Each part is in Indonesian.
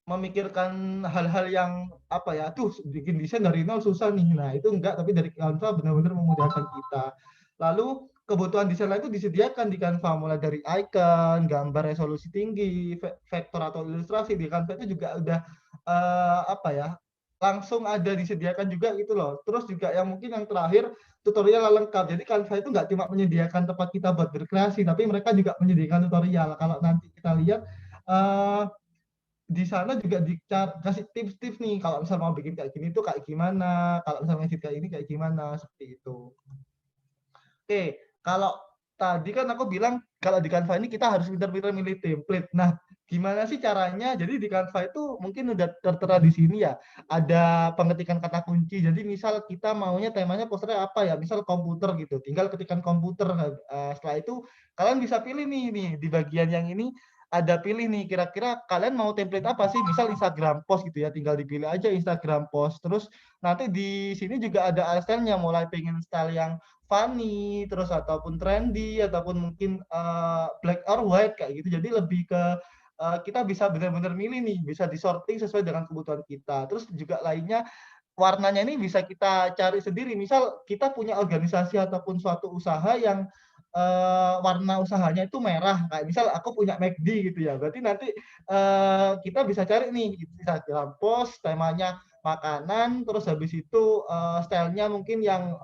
memikirkan hal-hal yang apa ya, tuh bikin desain dari nol susah nih. Nah, itu enggak, tapi dari Canva benar-benar memudahkan kita. Lalu kebutuhan desain lain itu disediakan di Canva, mulai dari icon, gambar resolusi tinggi, vektor atau ilustrasi di Canva itu juga udah apa ya, langsung ada disediakan juga gitu loh. Terus juga yang mungkin yang terakhir tutorial lengkap. Jadi Canva itu nggak cuma menyediakan tempat kita buat berkreasi, tapi mereka juga menyediakan tutorial. Kalau nanti kita lihat uh, di sana juga dikasih tips-tips nih, kalau misal mau bikin kayak gini tuh kayak gimana, kalau misal ngedit kayak ini kayak gimana, seperti itu. Oke, kalau tadi kan aku bilang kalau di Canva ini kita harus pintar-pintar milih template. Nah, gimana sih caranya? Jadi di Canva itu mungkin udah tertera di sini ya, ada pengetikan kata kunci. Jadi misal kita maunya temanya posternya apa ya, misal komputer gitu, tinggal ketikan komputer. Setelah itu kalian bisa pilih nih di bagian yang ini ada pilih nih, kira-kira kalian mau template apa sih? Misal Instagram post gitu ya, tinggal dipilih aja Instagram post. Terus nanti di sini juga ada style-nya, mulai pengen style yang funny, terus ataupun trendy, ataupun mungkin black or white kayak gitu. Jadi lebih ke kita bisa benar-benar milih nih, bisa disorting sesuai dengan kebutuhan kita. Terus juga lainnya warnanya ini bisa kita cari sendiri. Misal kita punya organisasi ataupun suatu usaha yang warna usahanya itu merah, kayak misal aku punya McD gitu ya. Berarti nanti kita bisa cari nih Instagram post temanya makanan, terus habis itu stylenya mungkin yang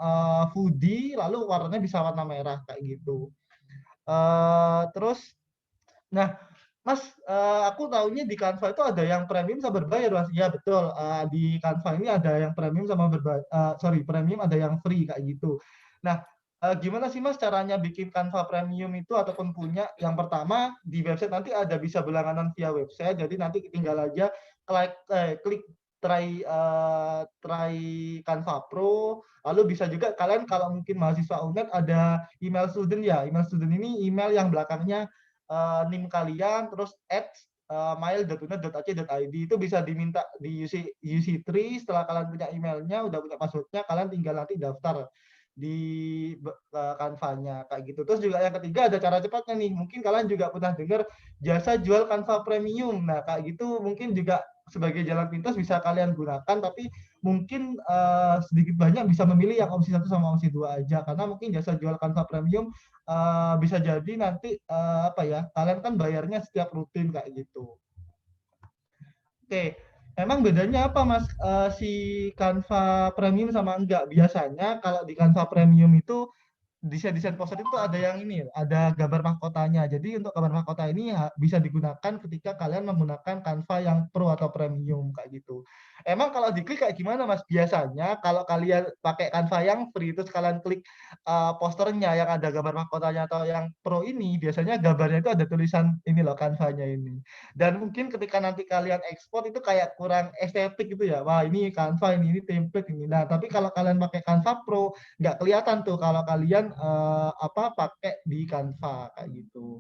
foodie, lalu warnanya bisa warna merah kayak gitu. Terus, nah Mas, aku tahunya di Canva itu ada yang premium sama berbayar, Mas. Iya betul, di Canva ini ada yang premium sama sorry, premium ada yang free kayak gitu. Nah, gimana sih Mas caranya bikin Canva premium itu ataupun punya? Yang pertama di website nanti ada bisa berlangganan via website, jadi nanti tinggal aja klik try Canva Pro, lalu bisa juga kalian kalau mungkin mahasiswa UNED ada email student ya. Email student ini email yang belakangnya NIM kalian, terus mail.unet.ac.id itu bisa diminta di UC3. Setelah kalian punya emailnya, udah punya passwordnya, kalian tinggal nanti daftar di Canva-nya kayak gitu. Terus juga yang ketiga ada cara cepatnya nih. Mungkin kalian juga pernah dengar jasa jual Canva Premium. Nah, kayak gitu mungkin juga sebagai jalan pintas bisa kalian gunakan, tapi mungkin sedikit banyak bisa memilih yang opsi 1 sama opsi 2 aja, karena mungkin jasa jual Canva Premium bisa jadi nanti apa ya, kalian kan bayarnya setiap rutin kayak gitu. Oke, emang bedanya apa Mas si Canva Premium sama enggak? Biasanya kalau di Canva Premium itu desain-desain poster itu ada yang ini, ada gambar mahkotanya. Jadi untuk gambar mahkota ini bisa digunakan ketika kalian menggunakan Canva yang Pro atau Premium kayak gitu. Emang kalau diklik kayak gimana Mas? Biasanya kalau kalian pakai Canva yang free terus kalian klik posternya yang ada gambar mahkotanya atau yang Pro ini, biasanya gambarnya itu ada tulisan ini loh Canva-nya ini. Dan mungkin ketika nanti kalian ekspor itu kayak kurang estetik gitu ya. Wah, ini Canva ini template ini. Nah, tapi kalau kalian pakai Canva Pro nggak kelihatan tuh kalau kalian pakai di Canva kayak gitu.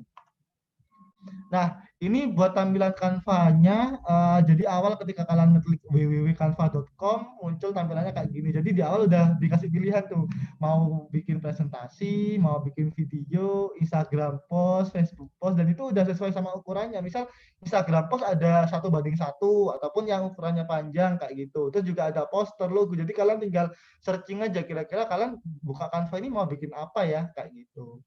Nah, ini buat tampilan Canva-nya, jadi awal ketika kalian ngeklik www.canva.com muncul tampilannya kayak gini. Jadi di awal udah dikasih pilihan tuh, mau bikin presentasi, mau bikin video, Instagram post, Facebook post, dan itu udah sesuai sama ukurannya. Misal Instagram post ada 1:1 ataupun yang ukurannya panjang kayak gitu. Terus juga ada poster, logo. Jadi kalian tinggal searching aja kira-kira kalian buka Canva ini mau bikin apa ya kayak gitu.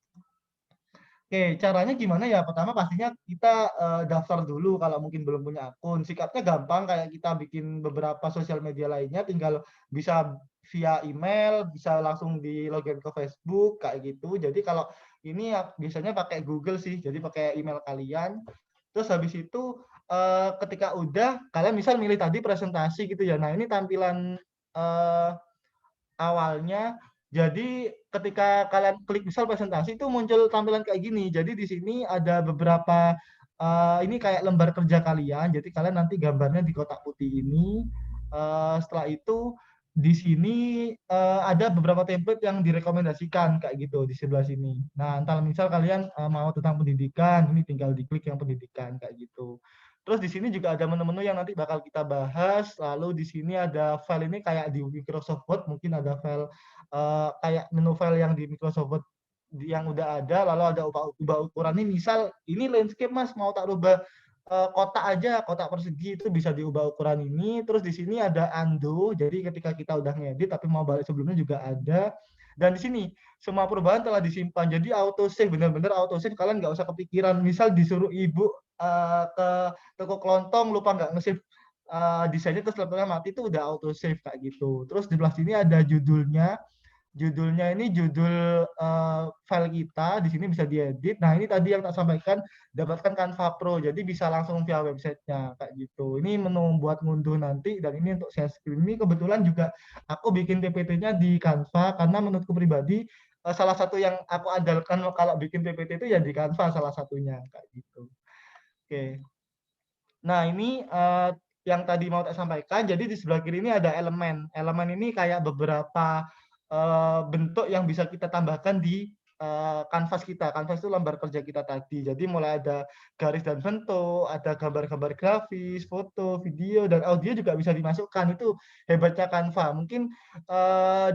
Oke, caranya gimana ya? Pertama pastinya kita daftar dulu kalau mungkin belum punya akun. Sikapnya gampang kayak kita bikin beberapa sosial media lainnya, tinggal bisa via email, bisa langsung di login ke Facebook kayak gitu. Jadi kalau ini ya biasanya pakai Google sih, jadi pakai email kalian. Terus habis itu ketika udah kalian misal milih tadi presentasi gitu ya. Nah, ini tampilan eh, awalnya. Jadi ketika kalian klik misal presentasi itu muncul tampilan kayak gini. Jadi di sini ada beberapa ini kayak lembar kerja kalian. Jadi kalian nanti gambarnya di kotak putih ini. Setelah itu di sini ada beberapa template yang direkomendasikan kayak gitu di sebelah sini. Nah, entar misal kalian mau tentang pendidikan, ini tinggal diklik yang pendidikan kayak gitu. Terus di sini juga ada menu-menu yang nanti bakal kita bahas. Lalu di sini ada file ini kayak di Microsoft Word, mungkin ada file kayak menu file yang di Microsoft Word yang udah ada, lalu ada ubah ukuran ini. Misal ini landscape Mas, mau tak rubah kotak aja, kotak persegi itu bisa diubah ukuran ini. Terus di sini ada undo, jadi ketika kita udah ngedit tapi mau balik sebelumnya juga ada. Dan di sini semua perubahan telah disimpan, jadi auto save, benar-benar auto save. Kalian nggak usah kepikiran. Misal disuruh ibu ke toko kelontong lupa nggak nge-save desainnya terus laptopnya mati, itu udah auto save kayak gitu. Terus di belah sini ada judulnya. Judulnya ini judul file kita, di sini bisa diedit. Nah, ini tadi yang tak sampaikan, dapatkan Canva Pro, jadi bisa langsung via websitenya kayak gitu. Ini menu buat ngunduh nanti, dan ini untuk share screen. Ini kebetulan juga aku bikin PPT-nya di Canva, karena menurutku pribadi salah satu yang aku andalkan kalau bikin PPT itu ya di Canva salah satunya kayak gitu. Oke. Nah, ini yang tadi mau tak sampaikan. Jadi di sebelah kiri ini ada elemen. Elemen ini kayak beberapa bentuk yang bisa kita tambahkan di kanvas kita. Kanvas itu lembar kerja kita tadi. Jadi mulai ada garis dan bentuk, ada gambar-gambar grafis, foto, video, dan audio juga bisa dimasukkan. Itu hebatnya Canva. Mungkin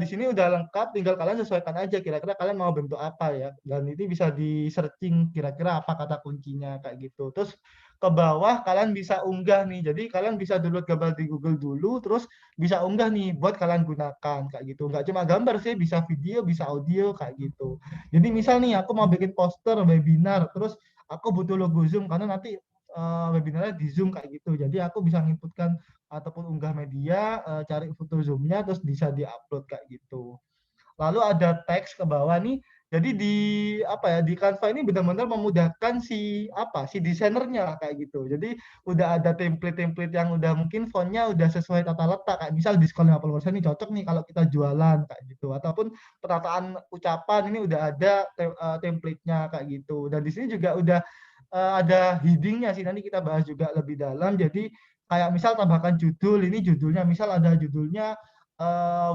di sini udah lengkap, tinggal kalian sesuaikan aja kira-kira kalian mau bentuk apa ya. Dan ini bisa di searching kira-kira apa kata kuncinya kayak gitu. Terus ke bawah kalian bisa unggah nih. Jadi kalian bisa download gambar di Google dulu, terus bisa unggah nih buat kalian gunakan kayak gitu. Nggak cuma gambar sih, bisa video, bisa audio kayak gitu. Jadi misal nih aku mau bikin poster webinar, terus aku butuh logo Zoom karena nanti webinarnya di Zoom kayak gitu. Jadi aku bisa menginputkan ataupun unggah media, cari foto Zoom-nya, terus bisa di-upload kayak gitu. Lalu ada teks ke bawah nih. Jadi di apa ya, di Canva ini benar-benar memudahkan si desainernya kayak gitu. Jadi udah ada template-template yang udah mungkin fontnya udah sesuai tata letak, kayak misal diskon 50% ini cocok nih kalau kita jualan kayak gitu. Ataupun penataan ucapan ini udah ada template-nya kayak gitu. Dan di sini juga udah ada heading-nya sih, nanti kita bahas juga lebih dalam. Jadi kayak misal tambahkan judul, ini judulnya misal ada judulnya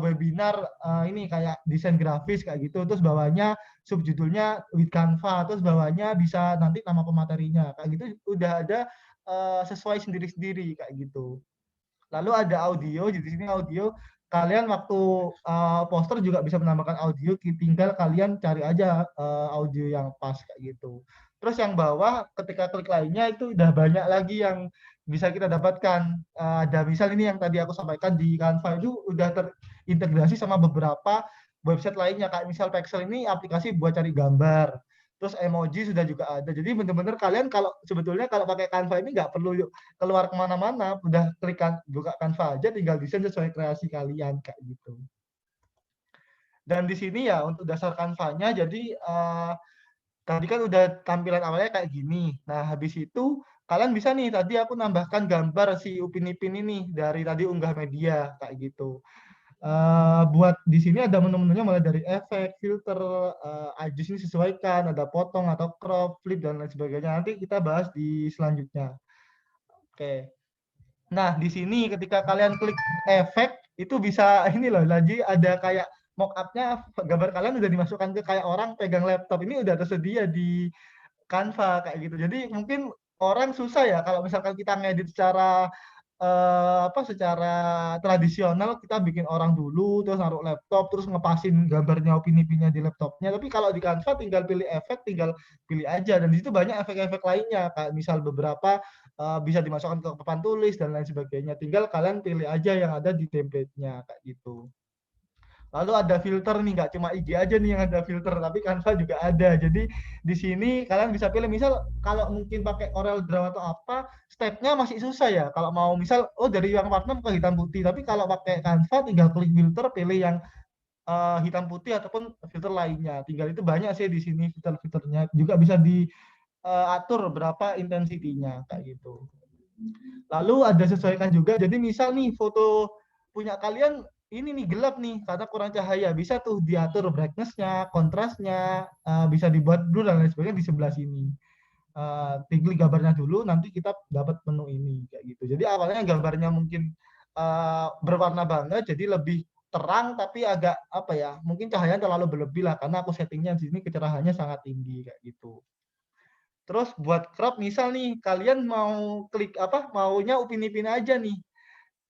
webinar ini kayak desain grafis kayak gitu, terus bawahnya subjudulnya with Canva, terus bawahnya bisa nanti nama pematerinya kayak gitu, udah ada sesuai sendiri-sendiri kayak gitu. Lalu ada audio, di sini audio kalian waktu poster juga bisa menambahkan audio, tinggal kalian cari aja audio yang pas kayak gitu. Terus yang bawah ketika klik lainnya itu udah banyak lagi yang bisa kita dapatkan. Ada misal ini yang tadi aku sampaikan di Canva itu udah terintegrasi sama beberapa website lainnya, kayak misal Pexel ini aplikasi buat cari gambar. Terus emoji sudah juga ada. Jadi benar-benar kalian kalau sebetulnya kalau pakai Canva ini nggak perlu keluar kemana-mana, udah klik buka Canva aja, tinggal desain sesuai kreasi kalian kayak gitu. Dan di sini ya untuk dasar Canva-nya, jadi tadi kan udah tampilan awalnya kayak gini. Nah, habis itu kalian bisa nih, tadi aku nambahkan gambar si Upin Ipin ini dari tadi unggah media kayak gitu. Buat di sini ada menu-menunya mulai dari efek, filter, adjust ini sesuaikan, ada potong atau crop, flip dan lain sebagainya. Nanti kita bahas di selanjutnya. Oke. Nah, di sini ketika kalian klik efek, itu bisa ini loh, lagi ada kayak mock-up-nya, gambar kalian udah dimasukkan ke kayak orang pegang laptop. Ini udah tersedia di Canva kayak gitu. Jadi mungkin orang susah ya kalau misalkan kita ngedit secara secara tradisional, kita bikin orang dulu, terus naruh laptop, terus ngepasin gambarnya Upin Ipinnya di laptopnya. Tapi kalau di Canva tinggal pilih efek, tinggal pilih aja. Dan di situ banyak efek-efek lainnya, kayak misal beberapa bisa dimasukkan ke papan tulis dan lain sebagainya. Tinggal kalian pilih aja yang ada di template-nya kayak gitu. Lalu ada filter nih, nggak cuma IG aja nih yang ada filter, tapi Canva juga ada. Jadi di sini kalian bisa pilih, misal kalau mungkin pakai Corel Draw atau apa, stepnya masih susah ya. Kalau mau misal, oh dari yang warna ke hitam putih, tapi kalau pakai Canva tinggal klik filter, pilih yang hitam putih ataupun filter lainnya. Tinggal itu banyak sih di sini filter-filternya. Juga bisa diatur berapa intensitinya kayak gitu. Lalu ada sesuaikan juga. Jadi misal nih foto punya kalian ini nih gelap nih karena kurang cahaya, bisa tuh diatur brightness-nya, kontrasnya, bisa dibuat blur dan lain sebagainya di sebelah sini. Pilih gambarnya dulu, nanti kita dapat menu ini kayak gitu. Jadi awalnya gambarnya mungkin berwarna banget, jadi lebih terang tapi agak apa ya, mungkin cahayanya terlalu berlebih lah karena aku settingnya di sini kecerahannya sangat tinggi kayak gitu. Terus buat crop misal nih kalian mau klik apa, maunya Upin Ipin aja nih.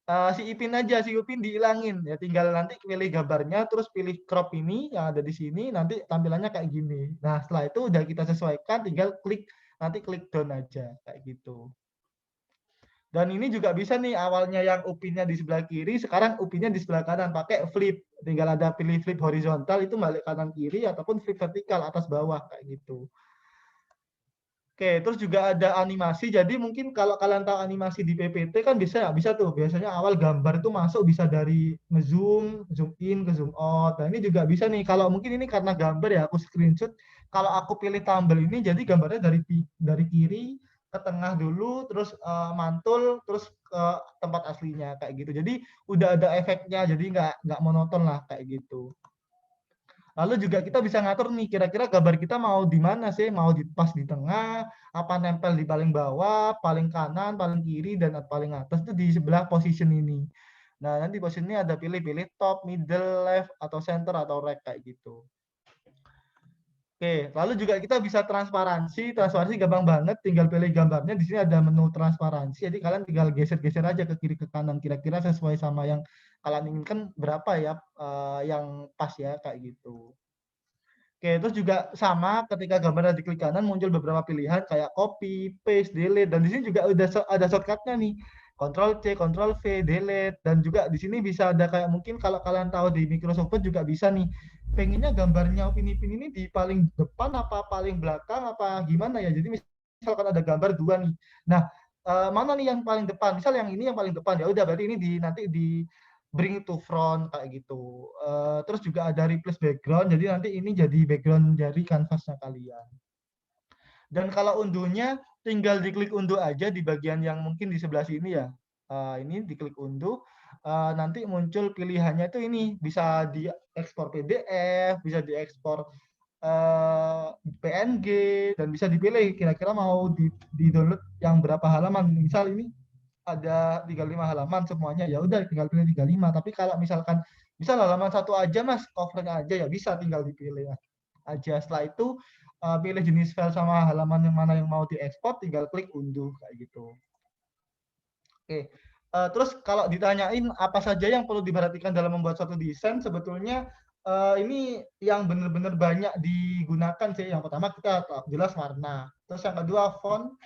Si Ipin aja, si Upin dihilangin. Ya tinggal nanti pilih gambarnya, terus pilih crop ini yang ada di sini, nanti tampilannya kayak gini. Nah, setelah itu udah kita sesuaikan, tinggal nanti klik down aja, kayak gitu. Dan ini juga bisa nih, awalnya yang Upinnya di sebelah kiri, sekarang Upinnya di sebelah kanan, pakai flip. Tinggal ada pilih flip horizontal, itu balik kanan kiri, ataupun flip vertikal, atas bawah, kayak gitu. Oke, terus juga ada animasi. Jadi mungkin kalau kalian tahu animasi di PPT kan bisa tuh. Biasanya awal gambar itu masuk bisa dari ngezoom, zoom in, ke zoom out. Nah, ini juga bisa nih. Kalau mungkin ini karena gambar ya aku screenshot. Kalau aku pilih tumble ini jadi gambarnya dari kiri ke tengah dulu, terus mantul, terus ke tempat aslinya kayak gitu. Jadi udah ada efeknya, jadi nggak monoton lah kayak gitu. Lalu juga kita bisa ngatur nih, kira-kira gambar kita mau di mana sih? Mau pas di tengah, apa nempel di paling bawah, paling kanan, paling kiri, dan paling atas itu di sebelah position ini. Nah, nanti position ini ada pilih-pilih top, middle, left, atau center, atau right kayak gitu. Oke, lalu juga kita bisa transparansi. Transparansi gampang banget, tinggal pilih gambarnya. Di sini ada menu transparansi, jadi kalian tinggal geser-geser aja ke kiri ke kanan. Kira-kira sesuai sama yang kalian inginkan berapa ya yang pas ya, kayak gitu. Oke, terus juga sama ketika gambarnya diklik kanan muncul beberapa pilihan kayak copy, paste, delete, dan di sini juga udah ada shortcutnya nih. Ctrl C, Ctrl V, delete, dan juga di sini bisa ada kayak mungkin kalau kalian tahu di Microsoft Word juga bisa nih. Pengennya gambarnya Upin Ipin ini di paling depan apa paling belakang apa gimana ya? Jadi misalkan ada gambar dua nih. Nah, mana nih yang paling depan? Misal yang ini yang paling depan ya udah berarti ini nanti di bring to front kayak gitu. Terus juga ada replace background, jadi nanti ini jadi background dari kanvasnya kalian. Dan kalau unduhnya tinggal diklik unduh aja di bagian yang mungkin di sebelah sini ya. Ini diklik unduh, nanti muncul pilihannya itu ini bisa diekspor PDF, bisa diekspor PNG, dan bisa dipilih kira-kira mau di-download yang berapa halaman. Misal ini ada 35 halaman semuanya, ya udah tinggal pilih 35. Tapi kalau misalkan misal halaman satu aja mas, covernya aja ya bisa tinggal dipilih aja. Setelah itu pilih jenis file sama halaman yang mana yang mau diekspor, tinggal klik unduh kayak gitu. Oke. Terus kalau ditanyain apa saja yang perlu diperhatikan dalam membuat suatu desain, sebetulnya ini yang benar-benar banyak digunakan sih. Yang pertama kita jelas warna. Terus yang kedua font,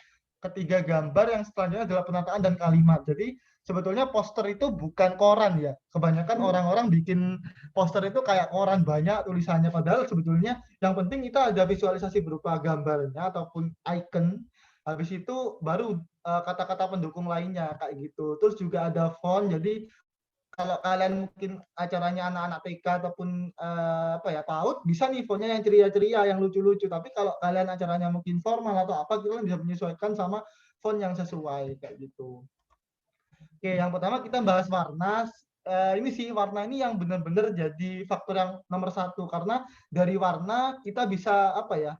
ketiga gambar, yang selanjutnya adalah penataan dan kalimat. Jadi sebetulnya poster itu bukan koran ya. Kebanyakan orang-orang bikin poster itu kayak koran banyak tulisannya. Padahal sebetulnya yang penting kita ada visualisasi berupa gambarnya ataupun icon. Habis itu baru kata-kata pendukung lainnya kayak gitu. Terus juga ada font. Jadi kalau kalian mungkin acaranya anak-anak TK ataupun apa ya PAUD, bisa nih fontnya yang ceria-ceria, yang lucu-lucu. Tapi kalau kalian acaranya mungkin formal atau apa, kalian bisa menyesuaikan sama font yang sesuai kayak gitu. Oke, yang pertama kita bahas warna. Ini sih warna ini yang benar-benar jadi faktor yang nomor satu, karena dari warna kita bisa apa ya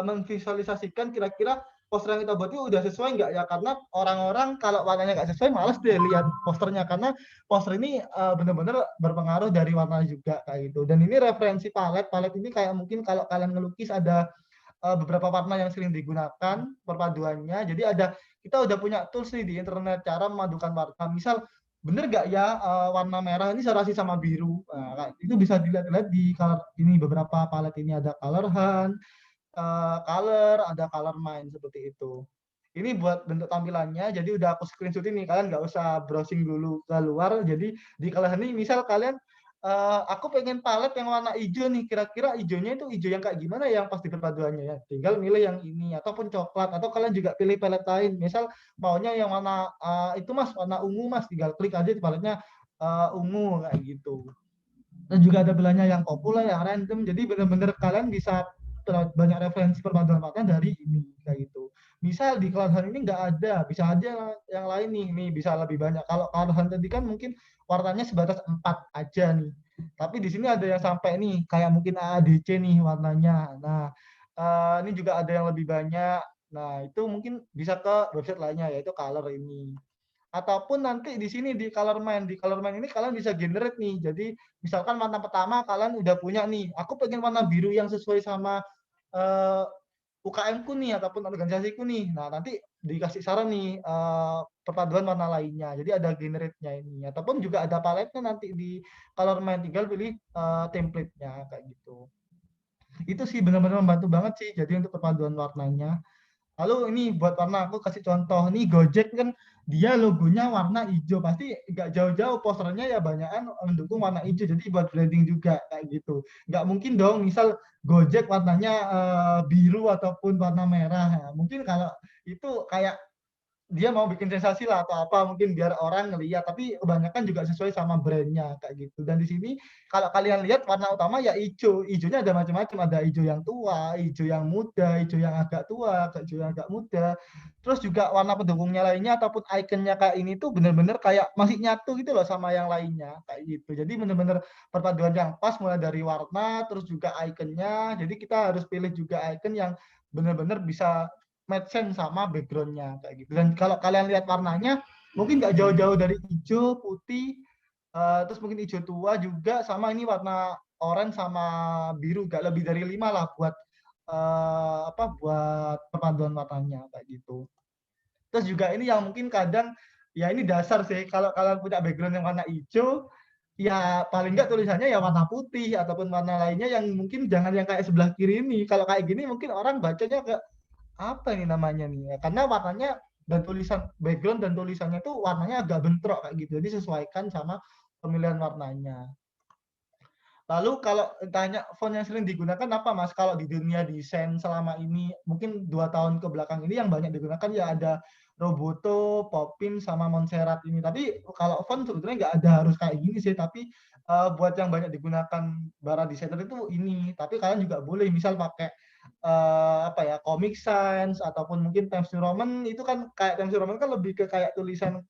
memvisualisasikan kira-kira poster yang kita buat itu udah sesuai nggak ya, karena orang-orang kalau warnanya nggak sesuai males deh lihat posternya, karena poster ini benar-benar berpengaruh dari warna juga kayak gitu. Dan ini referensi palet ini kayak mungkin kalau kalian ngelukis ada beberapa warna yang sering digunakan perpaduannya. Jadi kita udah punya tools nih di internet cara memadukan warna. Misal bener nggak ya warna merah ini serasi sama biru. Nah, itu bisa dilihat di color ini, beberapa palet ini ada color hunt, color, ada color mind seperti itu. Ini buat bentuk tampilannya, jadi udah aku screenshot ini, kalian nggak usah browsing dulu ke luar. Jadi di color ini misal kalian aku pengen palet yang warna hijau nih, kira-kira hijaunya itu hijau yang kayak gimana yang pas di perpaduannya ya, tinggal milih yang ini ataupun coklat, atau kalian juga pilih palet lain, misal maunya yang warna itu mas, warna ungu mas, tinggal klik aja di paletnya ungu kayak gitu. Dan juga ada belanya yang populer, yang random, jadi benar-benar kalian bisa banyak referensi perpaduan warna dari ini kayak gitu. Misal di Cloud Hunt ini nggak ada, bisa aja yang lain nih bisa lebih banyak. Kalau Cloud Hunt tadi kan mungkin warnanya sebatas 4 aja nih. Tapi di sini ada yang sampai nih, kayak mungkin AADC nih warnanya. Nah, ini juga ada yang lebih banyak. Nah, itu mungkin bisa ke website lainnya, yaitu Color ini. Ataupun nanti di sini di Colorman ini kalian bisa generate nih. Jadi misalkan warna pertama kalian udah punya nih, aku pengen warna biru yang sesuai sama uh, UKM-ku nih ataupun organisasiku nih. Nah, nanti dikasih saran nih perpaduan warna lainnya. Jadi ada generate-nya ini ataupun juga ada paletnya nanti di color main, tinggal pilih template-nya kayak gitu. Itu sih benar-benar membantu banget sih jadi untuk perpaduan warnanya. Lalu ini buat warna, aku kasih contoh nih, Gojek kan dia logonya warna hijau, pasti nggak jauh-jauh posternya ya banyakan mendukung warna hijau, jadi buat branding juga kayak gitu. Nggak mungkin dong misal Gojek warnanya biru ataupun warna merah. Nah, mungkin kalau itu kayak dia mau bikin sensasi lah atau apa mungkin biar orang ngeliat, tapi kebanyakan juga sesuai sama brandnya kayak gitu. Dan di sini kalau kalian lihat warna utama ya hijau, hijaunya ada macam-macam, ada hijau yang tua, hijau yang muda, hijau yang agak tua, hijau yang agak muda. Terus juga warna pendukungnya lainnya ataupun ikonnya kayak ini tuh bener-bener kayak masih nyatu gitu loh sama yang lainnya kayak gitu. Jadi bener-bener perpaduan yang pas mulai dari warna terus juga ikonnya. Jadi kita harus pilih juga ikon yang bener-bener bisa match sama backgroundnya kayak gitu. Dan kalau kalian lihat warnanya mungkin nggak jauh-jauh dari hijau, putih, terus mungkin hijau tua juga sama ini warna oranye sama biru, nggak lebih dari 5 lah buat buat perpaduan warnanya kayak gitu. Terus juga ini yang mungkin kadang ya ini dasar sih kalau kalian punya background yang warna hijau ya paling nggak tulisannya ya warna putih ataupun warna lainnya yang mungkin jangan yang kayak sebelah kiri ini. Kalau kayak gini mungkin orang bacanya ke apa ini namanya nih ya, karena warnanya dan tulisan background dan tulisannya itu warnanya agak bentrok kayak gitu, jadi sesuaikan sama pemilihan warnanya. Lalu kalau tanya font yang sering digunakan apa mas? Kalau di dunia desain selama ini mungkin 2 tahun ke belakang ini yang banyak digunakan ya ada Roboto, Popin, sama Montserrat ini. Tapi kalau font sebetulnya nggak ada harus kayak gini sih. Tapi buat yang banyak digunakan para desainer itu ini. Tapi kalian juga boleh misal pakai Comic Sans ataupun mungkin Times New Roman itu kan kayak Times New Roman kan lebih ke kayak tulisan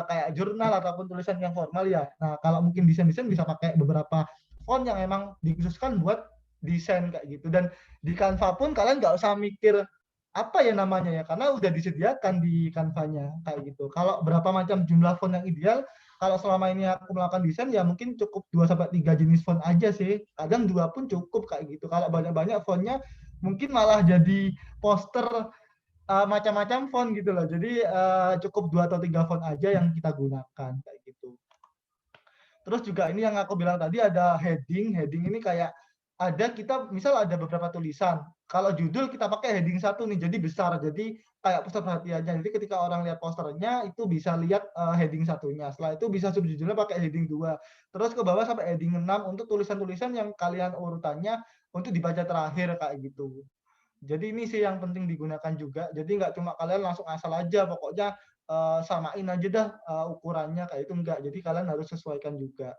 kayak jurnal ataupun tulisan yang formal ya. Nah, kalau mungkin desain-desain bisa pakai beberapa font yang emang dikhususkan buat desain kayak gitu. Dan di Canva pun kalian nggak usah mikir apa ya namanya ya, karena udah disediakan di Canva-nya kayak gitu. Kalau berapa macam jumlah font yang ideal, kalau selama ini aku melakukan desain ya mungkin cukup 2 sampai 3 jenis font aja sih. Kadang 2 pun cukup kayak gitu. Kalau banyak-banyak fontnya mungkin malah jadi poster macam-macam font gitu loh. Jadi cukup 2 atau 3 font aja yang kita gunakan kayak gitu. Terus juga ini yang aku bilang tadi ada heading. Heading ini kayak ada kita misal ada beberapa tulisan. Kalau judul kita pakai heading 1 nih, jadi besar. Jadi kayak pusat perhatiannya. Jadi ketika orang lihat posternya itu bisa lihat heading 1-nya. Setelah itu bisa subjudulnya pakai heading 2. Terus ke bawah sampai heading 6 untuk tulisan-tulisan yang kalian urutannya untuk dibaca terakhir kayak gitu. Jadi ini sih yang penting digunakan juga. Jadi nggak cuma kalian langsung asal aja, pokoknya samain aja dah ukurannya kayak itu enggak. Jadi kalian harus sesuaikan juga.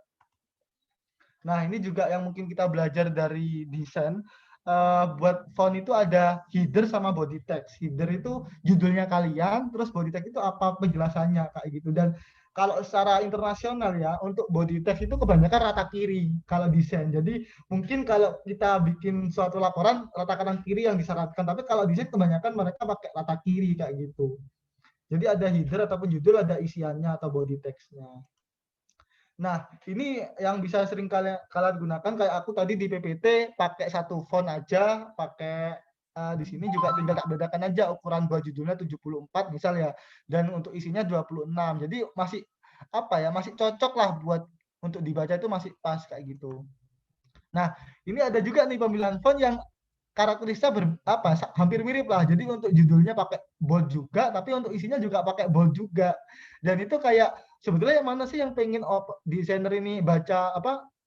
Nah ini juga yang mungkin kita belajar dari desain. Buat font itu ada header sama body text. Header itu judulnya kalian, terus body text itu apa penjelasannya kayak gitu. Dan kalau secara internasional ya, untuk body text itu kebanyakan rata kiri kalau desain. Jadi mungkin kalau kita bikin suatu laporan rata kanan kiri yang disarankan, tapi kalau desain kebanyakan mereka pakai rata kiri kayak gitu. Jadi ada header ataupun judul, ada isiannya atau body text-nya. Nah, ini yang bisa sering kalian gunakan kayak aku tadi di PPT pakai satu font aja, pakai di sini juga tinggal tak bedakan aja ukuran buat judulnya 74 misal ya, dan untuk isinya 26. Jadi masih masih cocok lah buat untuk dibaca itu masih pas kayak gitu. Nah, ini ada juga nih pemilihan font yang karakteristiknya hampir mirip lah. Jadi untuk judulnya pakai bold juga, tapi untuk isinya juga pakai bold juga. Dan itu kayak sebetulnya yang mana sih yang pengen desainer ini baca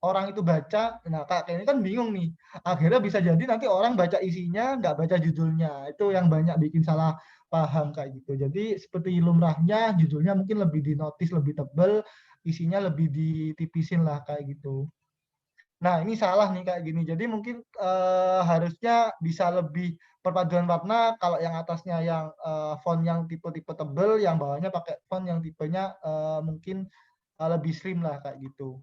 orang itu baca. Nah, kayak ini kan bingung nih. Akhirnya bisa jadi nanti orang baca isinya, nggak baca judulnya. Itu yang banyak bikin salah paham kayak gitu. Jadi seperti lumrahnya judulnya mungkin lebih dinotis, lebih tebel, isinya lebih ditipisin lah kayak gitu. Nah, ini salah nih kayak gini. Jadi mungkin harusnya bisa lebih perpaduan warna kalau yang atasnya yang font yang tipe-tipe tebel, yang bawahnya pakai font yang tipenya mungkin lebih slim lah kayak gitu.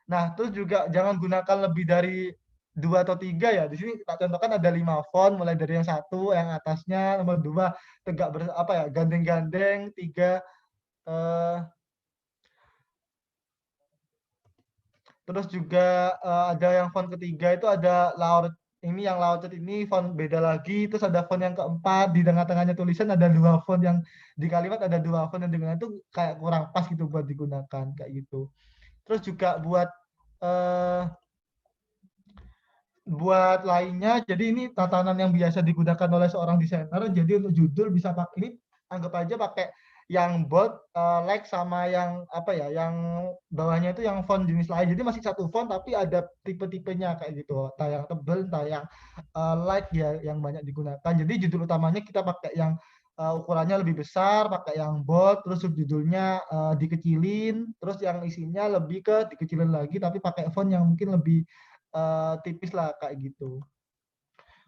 Nah, terus juga jangan gunakan lebih dari 2 atau 3 ya. Di sini tak contohkan ada 5 font, mulai dari yang 1, yang atasnya, nomor 2 tegak gandeng-gandeng, 3 terus juga ada yang font ketiga itu ada ini yang Launcher ini font beda lagi, terus ada font yang keempat, di tengah-tengahnya tulisan ada 2 font yang di kalimat ada 2 font yang dengan itu kayak kurang pas gitu buat digunakan kayak gitu. Terus juga buat lainnya, jadi ini tatanan yang biasa digunakan oleh seorang desainer. Jadi untuk judul bisa pakai ini, anggap aja pakai yang bold, like sama yang apa ya, yang bawahnya itu yang font jenis lain. Jadi masih satu font tapi ada tipe-tipenya kayak gitu. Entah yang tebel, entah yang light ya yang banyak digunakan. Jadi judul utamanya kita pakai yang ukurannya lebih besar, pakai yang bold, terus subjudulnya dikecilin, terus yang isinya lebih ke dikecilin lagi tapi pakai font yang mungkin lebih tipis lah kayak gitu.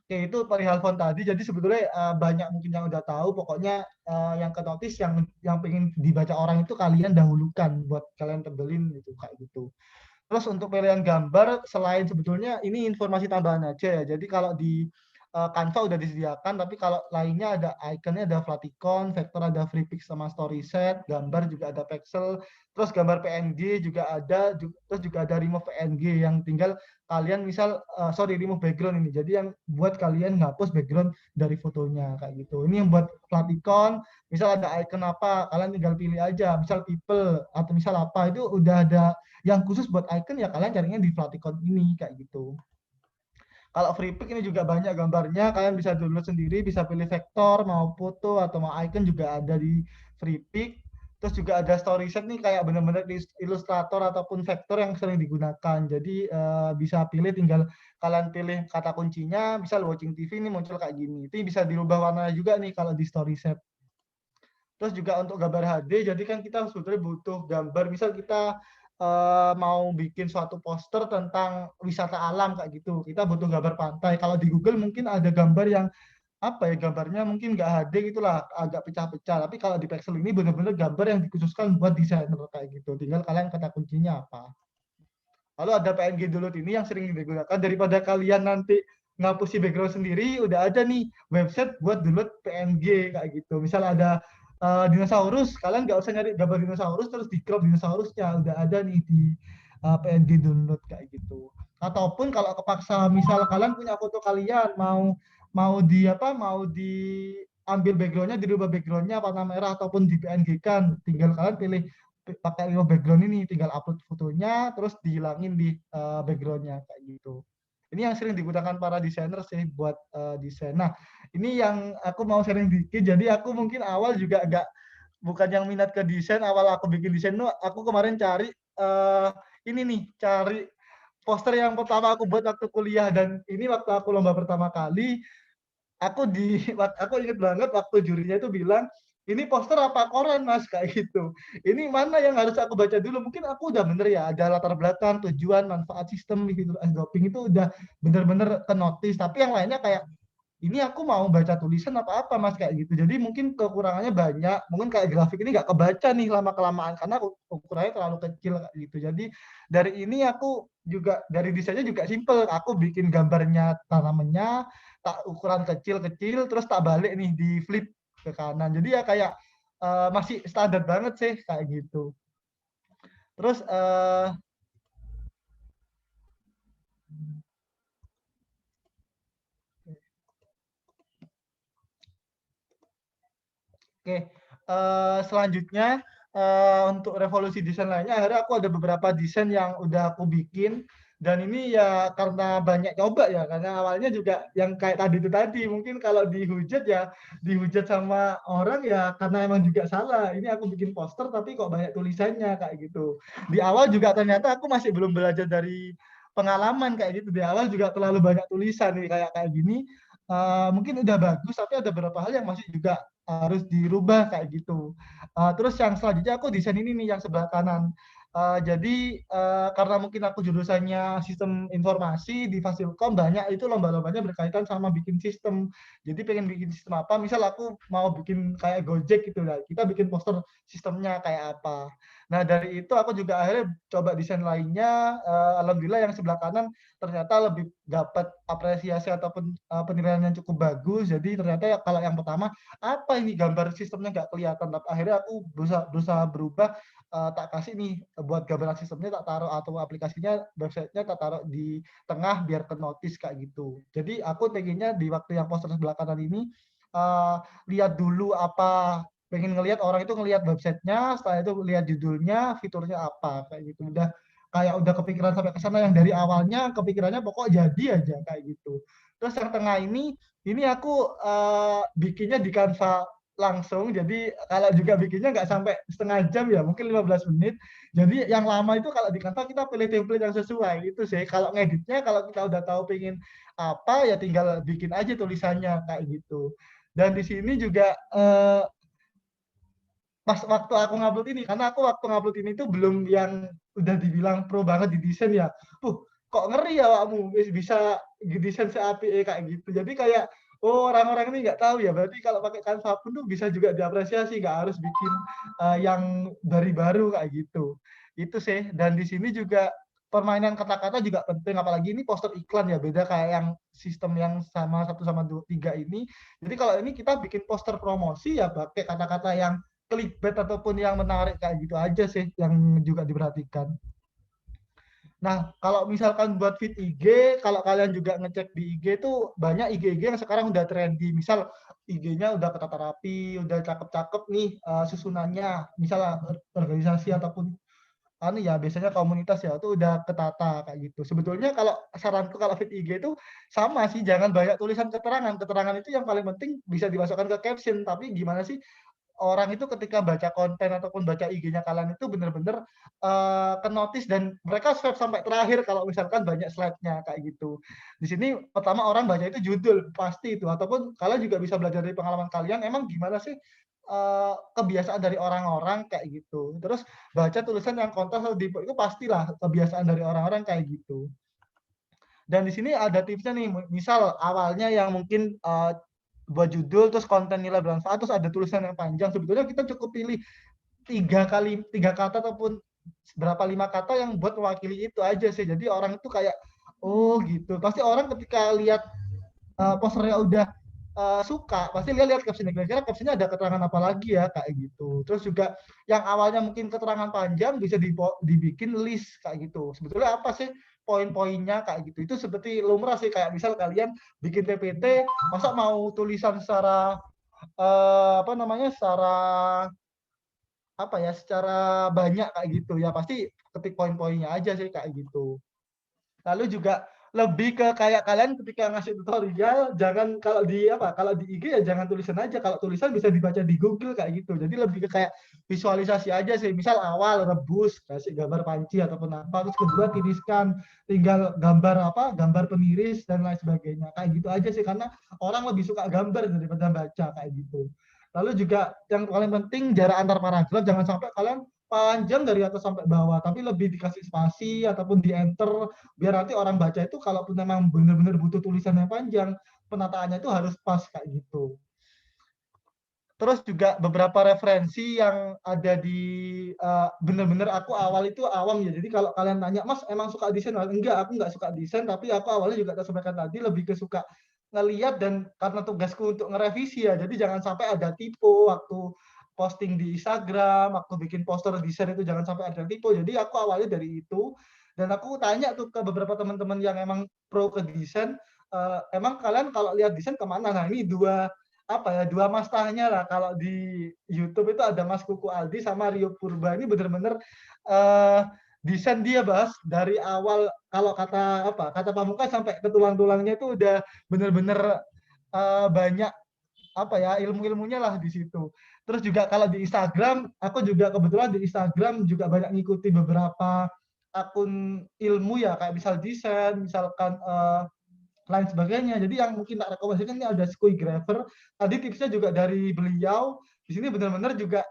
Oke, itu perihal font tadi. Jadi sebetulnya banyak mungkin yang udah tahu. Pokoknya yang ke notice yang pengen dibaca orang itu kalian dahulukan buat kalian tebelin gitu kayak gitu. Terus untuk pilihan gambar selain sebetulnya ini informasi tambahan aja ya. Jadi kalau di Canva udah disediakan, tapi kalau lainnya ada ikonnya ada Flaticon, vektor ada FreePix sama StorySet, gambar juga ada Pexel, terus gambar PNG juga ada, terus juga ada remove PNG yang tinggal kalian misal remove background ini. Jadi yang buat kalian ngapus background dari fotonya kayak gitu. Ini yang buat Flaticon, misal ada icon apa, kalian tinggal pilih aja, misal people atau misal apa itu udah ada yang khusus buat icon ya kalian carinya di Flaticon ini kayak gitu. Kalau free pick ini juga banyak gambarnya, kalian bisa download sendiri, bisa pilih vektor, mau foto atau mau icon juga ada di free pick. Terus juga ada story set nih kayak benar-benar ilustrator ataupun vektor yang sering digunakan. Jadi bisa pilih, tinggal kalian pilih kata kuncinya, misal watching TV ini muncul kayak gini. Itu bisa dirubah warnanya juga nih kalau di story set. Terus juga untuk gambar HD, jadi kan kita sebetulnya butuh gambar, misal kita mau bikin suatu poster tentang wisata alam kayak gitu, kita butuh gambar pantai. Kalau di Google mungkin ada gambar yang apa ya, gambarnya mungkin nggak HD gitulah, agak pecah-pecah. Tapi kalau di Pexel ini benar-benar gambar yang dikhususkan buat desainer kayak gitu. Tinggal kalian kata kuncinya apa. Lalu ada PNG download ini yang sering digunakan, daripada kalian nanti ngapusi background sendiri, udah ada nih website buat download PNG kayak gitu. Misal ada dinosaurus, kalian nggak usah nyari gambar dinosaurus terus di crop dinosaurusnya, udah ada nih di PNG download kayak gitu. Ataupun kalau kepaksa misal kalian punya foto kalian mau mau di apa mau diambil backgroundnya, dirubah backgroundnya warna merah ataupun di PNG kan, tinggal kalian pilih pakai lima background ini, tinggal upload fotonya terus dihilangin di backgroundnya kayak gitu. Ini yang sering digunakan para desainer sih buat desain. Nah, ini yang aku mau sharing dikit. Jadi aku mungkin awal juga agak bukan yang minat ke desain. Awal aku bikin desain tuh aku kemarin cari ini nih, cari poster yang pertama aku buat waktu kuliah, dan ini waktu aku lomba pertama kali aku inget banget waktu jurinya itu bilang, ini poster apa koran mas kayak gitu. Ini mana yang harus aku baca dulu, mungkin aku udah bener ya, ada latar belakang, tujuan, manfaat sistem gitu doping itu udah bener-bener ke notice, tapi yang lainnya kayak ini aku mau baca tulisan apa mas kayak gitu. Jadi mungkin kekurangannya banyak, mungkin kayak grafik ini nggak kebaca nih lama kelamaan karena ukurannya terlalu kecil kayak gitu. Jadi dari ini aku juga dari desainnya juga simple, aku bikin gambarnya tanamannya tak ukuran kecil-kecil terus tak balik nih di flip ke kanan. Jadi ya kayak masih standar banget sih kayak gitu. Terus oke, selanjutnya untuk revolusi desain lainnya, akhirnya aku ada beberapa desain yang udah aku bikin, dan ini ya karena banyak coba ya, karena awalnya juga yang kayak tadi itu tadi, mungkin kalau dihujat ya dihujat sama orang ya karena emang juga salah. Ini aku bikin poster tapi kok banyak tulisannya kayak gitu. Di awal juga ternyata aku masih belum belajar dari pengalaman kayak gitu. Di awal juga terlalu banyak tulisan nih kayak kayak gini. Mungkin udah bagus tapi ada beberapa hal yang masih juga harus dirubah kayak gitu. Terus yang selanjutnya aku desain ini nih yang sebelah kanan. Jadi karena mungkin aku jurusannya sistem informasi di Fasilkom, banyak itu lomba-lombanya berkaitan sama bikin sistem. Jadi pengen bikin sistem apa, misal aku mau bikin kayak Gojek gitu lah. Kita bikin poster sistemnya kayak apa. Nah, dari itu aku juga akhirnya coba desain lainnya, alhamdulillah yang sebelah kanan ternyata lebih dapat apresiasi ataupun, penilaian yang cukup bagus. Jadi ternyata ya kalau yang pertama, "Apa ini gambar sistemnya nggak kelihatan?" Tapi akhirnya aku berusaha berubah, tak kasih nih buat gambaran sistemnya tak taruh atau aplikasinya, website-nya tak taruh di tengah biar ke-notice kayak gitu. Jadi aku pengennya di waktu yang poster sebelah kanan ini, eee, lihat dulu apa pengen ngelihat orang itu ngelihat websitenya, setelah itu lihat judulnya, fiturnya apa, kayak gitu. Udah kepikiran sampai ke sana yang dari awalnya kepikirannya pokok jadi aja kayak gitu. Terus yang tengah ini aku, bikinnya di Canva langsung, jadi kalau juga bikinnya nggak sampai setengah jam ya, mungkin 15 menit. Jadi yang lama itu kalau di Canva kita pilih template yang sesuai, itu sih. Kalau ngeditnya kalau kita udah tahu pengen apa, ya tinggal bikin aja tulisannya, kayak gitu. Dan di sini juga, pas waktu aku ngupload ini, karena aku waktu ngupload ini tuh belum yang udah dibilang pro banget di desain ya. Kok ngeri ya awakmu wis bisa desain seapike kayak gitu. Jadi kayak, oh orang-orang ini nggak tahu ya, berarti kalau pakai Canva pun tuh bisa juga diapresiasi, nggak harus bikin, yang dari baru kayak gitu. Itu sih, dan di sini juga permainan kata-kata juga penting, apalagi ini poster iklan ya, beda kayak yang sistem yang sama 1 sama 3 ini. Jadi kalau ini kita bikin poster promosi ya pakai kata-kata yang clickbait ataupun yang menarik kayak gitu aja sih yang juga diperhatikan. Nah, kalau misalkan buat feed IG, kalau kalian juga ngecek di IG tuh banyak IG-IG yang sekarang udah trendy. Misal IG-nya udah ketata rapi, udah cakep-cakep nih susunannya. Misal organisasi ataupun ya biasanya komunitas ya itu udah ketata kayak gitu. Sebetulnya kalau saranku kalau feed IG itu sama sih, jangan banyak tulisan keterangan. Keterangan itu yang paling penting bisa dimasukkan ke caption. Tapi gimana sih orang itu ketika baca konten ataupun baca IG-nya kalian itu bener-bener, ke-notice dan mereka swipe sampai terakhir kalau misalkan banyak slide-nya, kayak gitu. Di sini pertama orang baca itu judul, pasti itu, ataupun kalian juga bisa belajar dari pengalaman kalian, emang gimana sih, kebiasaan dari orang-orang, kayak gitu. Terus baca tulisan yang kontras atau deep itu pastilah kebiasaan dari orang-orang kayak gitu. Dan di sini ada tipsnya nih, misal awalnya yang mungkin, buat judul, terus konten nilai bermanfaat, terus ada tulisan yang panjang, sebetulnya kita cukup pilih 3 kata ataupun berapa 5 kata yang buat mewakili itu aja sih. Jadi orang itu kayak, oh gitu. Pasti orang ketika lihat posternya udah suka, pasti lihat captionnya. Kira-kira captionnya ada keterangan apa lagi ya kayak gitu. Terus juga yang awalnya mungkin keterangan panjang bisa dibikin list kayak gitu. Sebetulnya apa sih poin-poinnya kayak gitu. Itu seperti lumrah sih kayak misal kalian bikin PPT, masa mau tulisan secara apa namanya secara apa ya secara banyak kayak gitu ya pasti ketik poin-poinnya aja sih kayak gitu. Lalu juga lebih ke kayak kalian ketika ngasih tutorial jangan kalau di IG ya jangan tulisan aja, kalau tulisan bisa dibaca di Google kayak gitu. Jadi lebih ke kayak visualisasi aja sih. Misal awal rebus, kasih gambar panci ataupun apa, terus kedua tiriskan, tinggal gambar peniris dan lain sebagainya. Kayak gitu aja sih karena orang lebih suka gambar daripada baca kayak gitu. Lalu juga yang paling penting jarak antar paragraf jangan sampai kalian panjang dari atas sampai bawah, tapi lebih dikasih spasi ataupun di enter biar nanti orang baca itu kalaupun memang benar-benar butuh tulisan yang panjang, penataannya itu harus pas kayak gitu. Terus juga beberapa referensi yang ada di bener-bener aku awal itu awam ya. Jadi kalau kalian tanya, "Mas emang suka desain?" Enggak, aku nggak suka desain, tapi aku awalnya juga tak sampaikan tadi lebih ke suka ngelihat dan karena tugasku untuk ngerevisi ya. Jadi jangan sampai ada tipe waktu posting di Instagram, waktu bikin poster desain itu jangan sampai ada tipe. Jadi aku awalnya dari itu dan aku tanya tuh ke beberapa teman-teman yang emang pro ke desain, "Emang kalian kalau lihat desain kemana?" Nah, ini dua mas tanya lah kalau di YouTube itu ada Mas Kuku Aldi sama Rio Purba ini bener-bener desain dia bahas dari awal kalau kata Pamungkas sampai ke tulang-tulangnya itu udah bener-bener banyak ilmu-ilmunya lah di situ. Terus juga kalau di Instagram, aku juga kebetulan di Instagram juga banyak ngikuti beberapa akun ilmu ya kayak misal desain, misalkan lain sebagainya. Jadi yang mungkin tak rekomendasikan ini ada Squiggraver. Tadi tipsnya juga dari beliau. Di sini benar-benar juga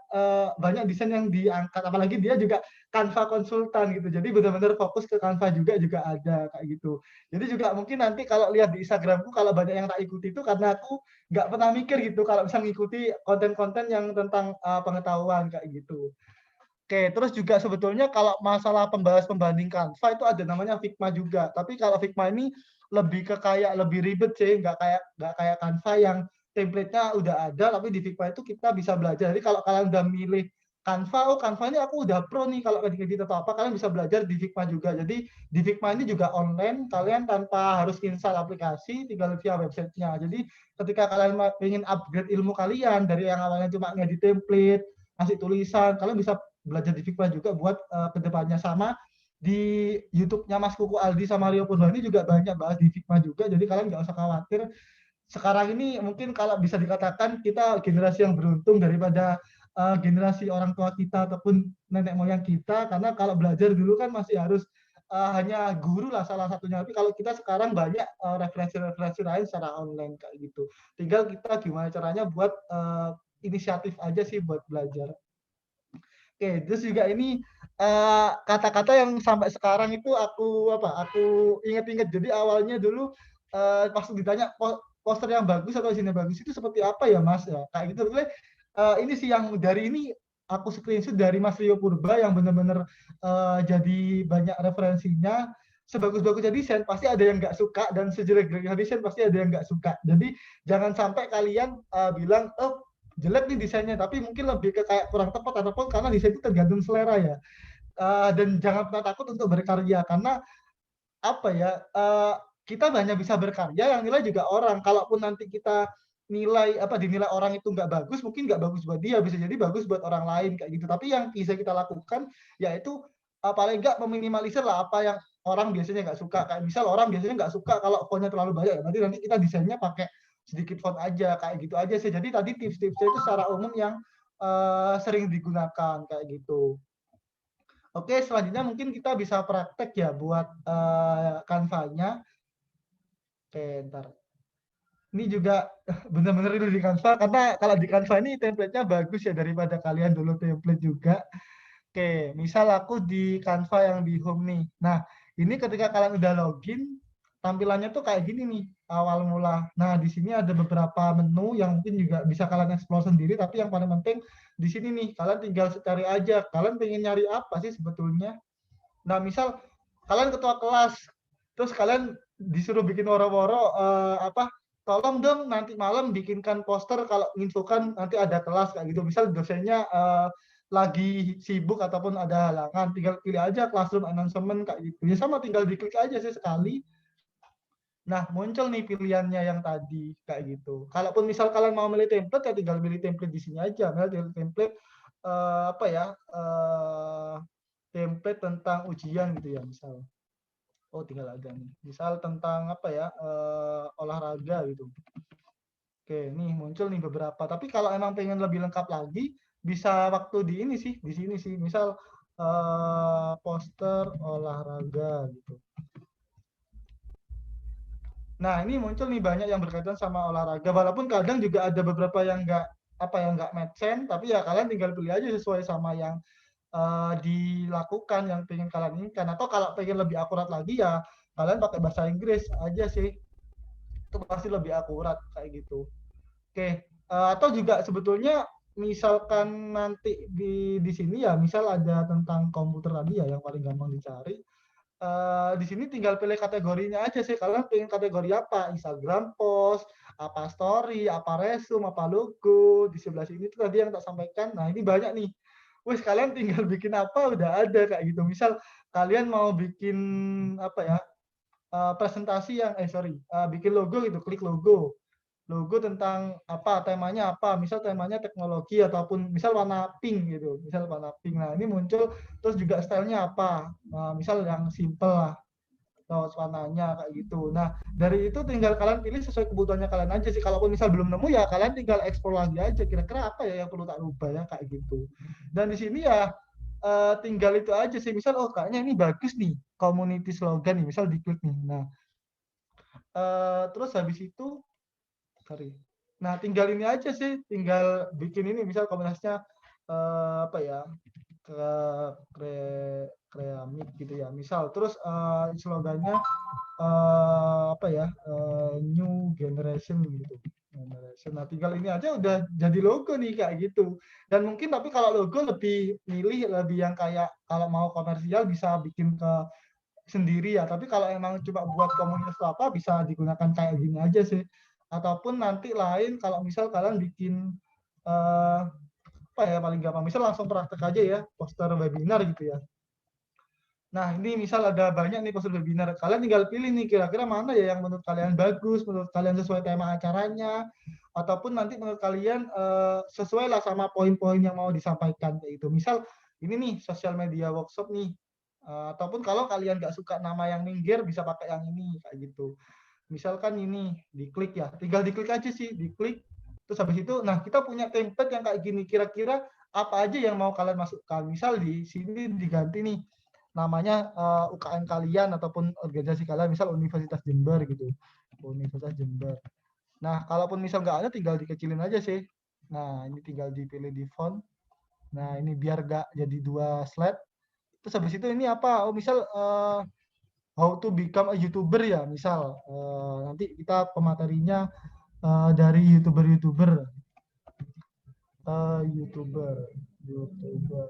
banyak desain yang diangkat. Apalagi dia juga Canva konsultan gitu. Jadi benar-benar fokus ke Canva juga ada kayak gitu. Jadi juga mungkin nanti kalau lihat di Instagramku kalau banyak yang tak ikuti itu karena aku nggak pernah mikir gitu kalau bisa mengikuti konten-konten yang tentang pengetahuan kayak gitu. Oke, terus juga sebetulnya kalau masalah pembanding Canva itu ada namanya Figma juga. Tapi kalau Figma ini lebih ke kayak lebih ribet sih, nggak kayak Canva yang template-nya udah ada, tapi di Figma itu kita bisa belajar. Jadi kalau kalian udah milih Canva, oh Canva ini aku udah pro nih kalau edit atau apa, kalian bisa belajar di Figma juga. Jadi di Figma ini juga online, kalian tanpa harus install aplikasi, tinggal via websitenya. Jadi ketika kalian ingin upgrade ilmu kalian dari yang awalnya cuma ngedit template, ngasih tulisan, kalian bisa belajar di Figma juga buat kedepannya. Sama di YouTube-nya Mas Kuku Aldi sama Rio Purba ini juga banyak bahas di Figma juga, jadi kalian nggak usah khawatir. Sekarang ini mungkin kalau bisa dikatakan kita generasi yang beruntung daripada generasi orang tua kita ataupun nenek moyang kita, karena kalau belajar dulu kan masih harus hanya guru lah salah satunya, tapi kalau kita sekarang banyak referensi-referensi lain secara online kayak gitu. Tinggal kita gimana caranya buat inisiatif aja sih buat belajar. Oke, terus juga ini kata-kata yang sampai sekarang itu aku inget-inget. Jadi awalnya dulu pas ditanya poster yang bagus atau isinya bagus itu seperti apa ya Mas ya kayak gitu. Ini sih yang dari ini aku screenshot dari Mas Rio Purba yang benar-benar jadi banyak referensinya. Sebagus-bagusnya desain pasti ada yang nggak suka dan sejelek-jeleknya desain pasti ada yang nggak suka. Jadi jangan sampai kalian bilang, oh jelek nih desainnya, tapi mungkin lebih ke kayak kurang tepat ataupun karena desain itu tergantung selera ya. Dan jangan pernah takut untuk berkarya karena apa ya, kita hanya bisa berkarya yang nilai juga orang. Kalaupun nanti kita dinilai orang itu nggak bagus, mungkin nggak bagus buat dia, bisa jadi bagus buat orang lain kayak gitu. Tapi yang bisa kita lakukan yaitu paling nggak meminimalisir lah apa yang orang biasanya nggak suka. Kayak misal orang biasanya nggak suka kalau fontnya terlalu banyak, ya nanti kita desainnya pakai sedikit font aja, kayak gitu aja sih. Jadi tadi tips-tipsnya itu secara umum yang sering digunakan kayak gitu. Oke, selanjutnya mungkin kita bisa praktek ya buat Canva-nya. Oke, ntar. Ini juga benar-benar itu di Canva, karena kalau di Canva ini template-nya bagus ya daripada kalian dulu template juga. Oke, misal aku di Canva yang di home nih. Nah, ini ketika kalian udah login, tampilannya tuh kayak gini nih, awal mula. Nah, di sini ada beberapa menu yang mungkin juga bisa kalian explore sendiri, tapi yang paling penting di sini nih, kalian tinggal cari aja. Kalian pengen nyari apa sih sebetulnya? Nah, misal kalian ketua kelas, terus kalian disuruh bikin woro-woro tolong dong nanti malam bikinkan poster kalau nginfokan nanti ada kelas kayak gitu. Misal dosennya lagi sibuk ataupun ada halangan, tinggal pilih aja classroom announcement kayak gitu. Ya sama tinggal diklik aja sih sekali. Nah, muncul nih pilihannya yang tadi kayak gitu. Kalaupun misal kalian mau milih template ya tinggal pilih template di sini aja. Milih template template tentang ujian gitu ya misal. Oh, tinggal ada nih. Misal tentang olahraga gitu. Oke, nih muncul nih beberapa. Tapi kalau emang pengen lebih lengkap lagi, bisa waktu di ini sih, di sini sih. Misal poster olahraga gitu. Nah, ini muncul nih banyak yang berkaitan sama olahraga. Walaupun kadang juga ada beberapa yang nggak make sense, tapi ya kalian tinggal pilih aja sesuai sama yang dilakukan yang pengen kalian inginkan. Atau kalau pengen lebih akurat lagi ya kalian pakai bahasa Inggris aja sih. Itu pasti lebih akurat kayak gitu. Oke, atau juga sebetulnya misalkan nanti di sini ya, misal ada tentang komputer tadi ya yang paling gampang dicari. Di sini tinggal pilih kategorinya aja sih. Kalian pengen kategori apa? Instagram post, apa story, apa resume, apa logo. Di sebelah sini tuh tadi yang tak sampaikan. Nah, ini banyak nih. Wes kalian tinggal bikin apa udah ada kayak gitu. Misal kalian mau bikin presentasi yang bikin logo gitu, klik logo. Logo tentang apa, temanya apa, misal temanya teknologi ataupun misal warna pink gitu, misal warna pink. Nah, ini muncul terus juga stylenya apa, misal yang simple lah, atau warnanya kayak gitu. Nah, dari itu tinggal kalian pilih sesuai kebutuhannya kalian aja sih. Kalaupun misal belum nemu ya kalian tinggal explore lagi aja, kira-kira apa ya yang perlu tak rubah ya kayak gitu. Dan di sini ya tinggal itu aja sih. Misal oh kayaknya ini bagus nih, community slogan nih, misal diklik nih. Nah, terus habis itu sorry. Nah, tinggal ini aja sih, tinggal bikin ini misal kombinasinya ke kreamik gitu ya. Misal terus slogannya new generation gitu. Nah, tinggal ini aja udah jadi logo nih kayak gitu. Dan mungkin tapi kalau logo lebih milih lebih yang kayak kalau mau komersial bisa bikin ke sendiri ya. Tapi kalau emang cuma buat komunitas atau apa bisa digunakan kayak gini aja sih. Ataupun nanti lain kalau misal kalian bikin apa ya paling gampang misal langsung praktek aja ya poster webinar gitu ya. Nah, ini misal ada banyak nih poster webinar. Kalian tinggal pilih nih kira-kira mana ya yang menurut kalian bagus, menurut kalian sesuai tema acaranya, ataupun nanti menurut kalian sesuai lah sama poin-poin yang mau disampaikan kayak itu. Misal ini nih sosial media workshop nih. Ataupun kalau kalian nggak suka nama yang minggir bisa pakai yang ini kayak gitu. Misalkan ini diklik ya, tinggal diklik aja sih, diklik. Terus habis itu, nah kita punya template yang kayak gini. Kira-kira apa aja yang mau kalian masukkan? Misal di sini diganti nih namanya UKM kalian ataupun organisasi kalian, misal Universitas Jember gitu, Universitas Jember. Nah, kalaupun misal nggak ada, tinggal dikecilin aja sih. Nah, ini tinggal dipilih di font. Nah, ini biar nggak jadi 2 slide. Terus habis itu ini apa? Oh, misal how to become a YouTuber ya, misal. Nanti kita pematerinya dari YouTuber-YouTuber. YouTuber. YouTuber.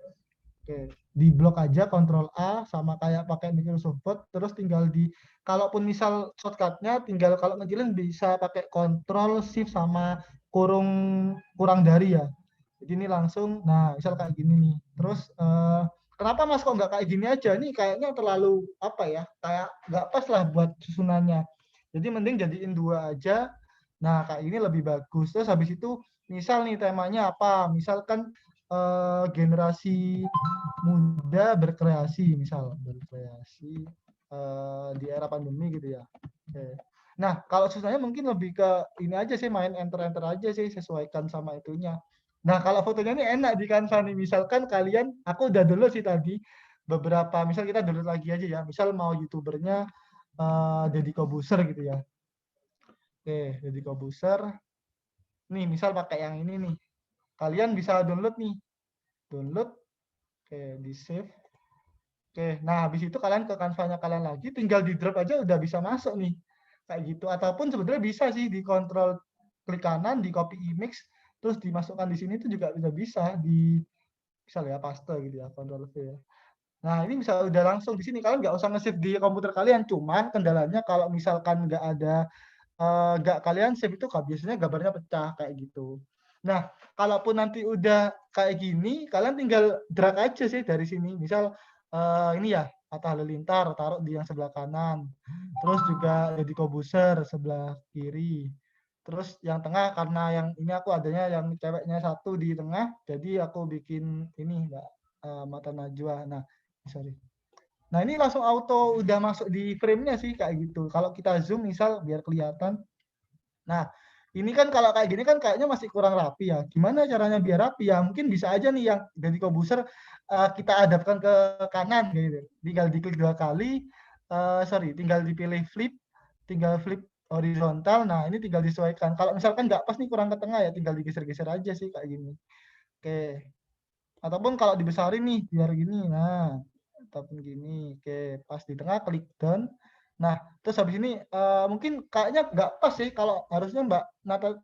Oke, di blok aja Ctrl A sama kayak pakai Microsoft Word, terus tinggal di kalaupun misal shortcutnya tinggal kalau ngecilin bisa pakai Ctrl Shift sama kurang dari ya. Jadi ini langsung, nah misal kayak gini nih. Terus kenapa Mas kok nggak kayak gini aja? Ini kayaknya terlalu apa ya? Kayak nggak pas lah buat susunannya. Jadi mending jadiin 2 aja. Nah kayak ini lebih bagus. Terus habis itu misal nih temanya apa? Misalkan generasi muda berkreasi, misal berkreasi di era pandemi gitu ya. Oke. Nah, kalau susahnya mungkin lebih ke ini aja sih, main enter-enter aja sih, sesuaikan sama itunya. Nah, kalau fotonya ini enak di Canva nih. Misalkan kalian, aku udah download sih tadi beberapa, misal kita download lagi aja ya. Misal mau YouTubernya Deddy Kobuser gitu ya. Oke, Deddy Kobuser. Nih, misal pakai yang ini nih. Kalian bisa download nih. Download, oke, di save. Oke, nah habis itu kalian ke Canva-nya kalian lagi, tinggal di drag aja udah bisa masuk nih. Kayak gitu. Ataupun sebenarnya bisa sih di kontrol klik kanan, di copy image, terus dimasukkan di sini itu juga udah bisa di misalnya paste gitu ya, Ctrl V ya. Nah, ini bisa udah langsung di sini. Kalian nggak usah nge-save di komputer kalian. Cuman kendalanya kalau misalkan nggak ada nggak kalian save itu biasanya gambarnya pecah kayak gitu. Nah, kalaupun nanti udah kayak gini, kalian tinggal drag aja sih dari sini. Misal ini ya, Atta Halilintar taruh di yang sebelah kanan. Terus juga Deddy Kobuser sebelah kiri. Terus yang tengah karena yang ini aku adanya yang ceweknya satu di tengah, jadi aku bikin ini Mbak Mata Najwa. Nah, sorry. Nah, ini langsung auto udah masuk di frame-nya sih kayak gitu. Kalau kita zoom misal biar kelihatan. Nah, ini kan kalau kayak gini kan kayaknya masih kurang rapi ya. Gimana caranya biar rapi ya? Mungkin bisa aja nih yang dari Kobuser kita hadapkan ke kanan gitu. Tinggal diklik 2 kali, sorry, tinggal dipilih flip, tinggal flip horizontal. Nah, ini tinggal disesuaikan. Kalau misalkan nggak pas nih kurang ke tengah ya tinggal digeser-geser aja sih kayak gini. Oke. Ataupun kalau dibesarin nih biar gini. Nah, ataupun gini. Oke, pas di tengah klik down. Nah, terus habis ini mungkin kayaknya nggak pas sih kalau harusnya Mbak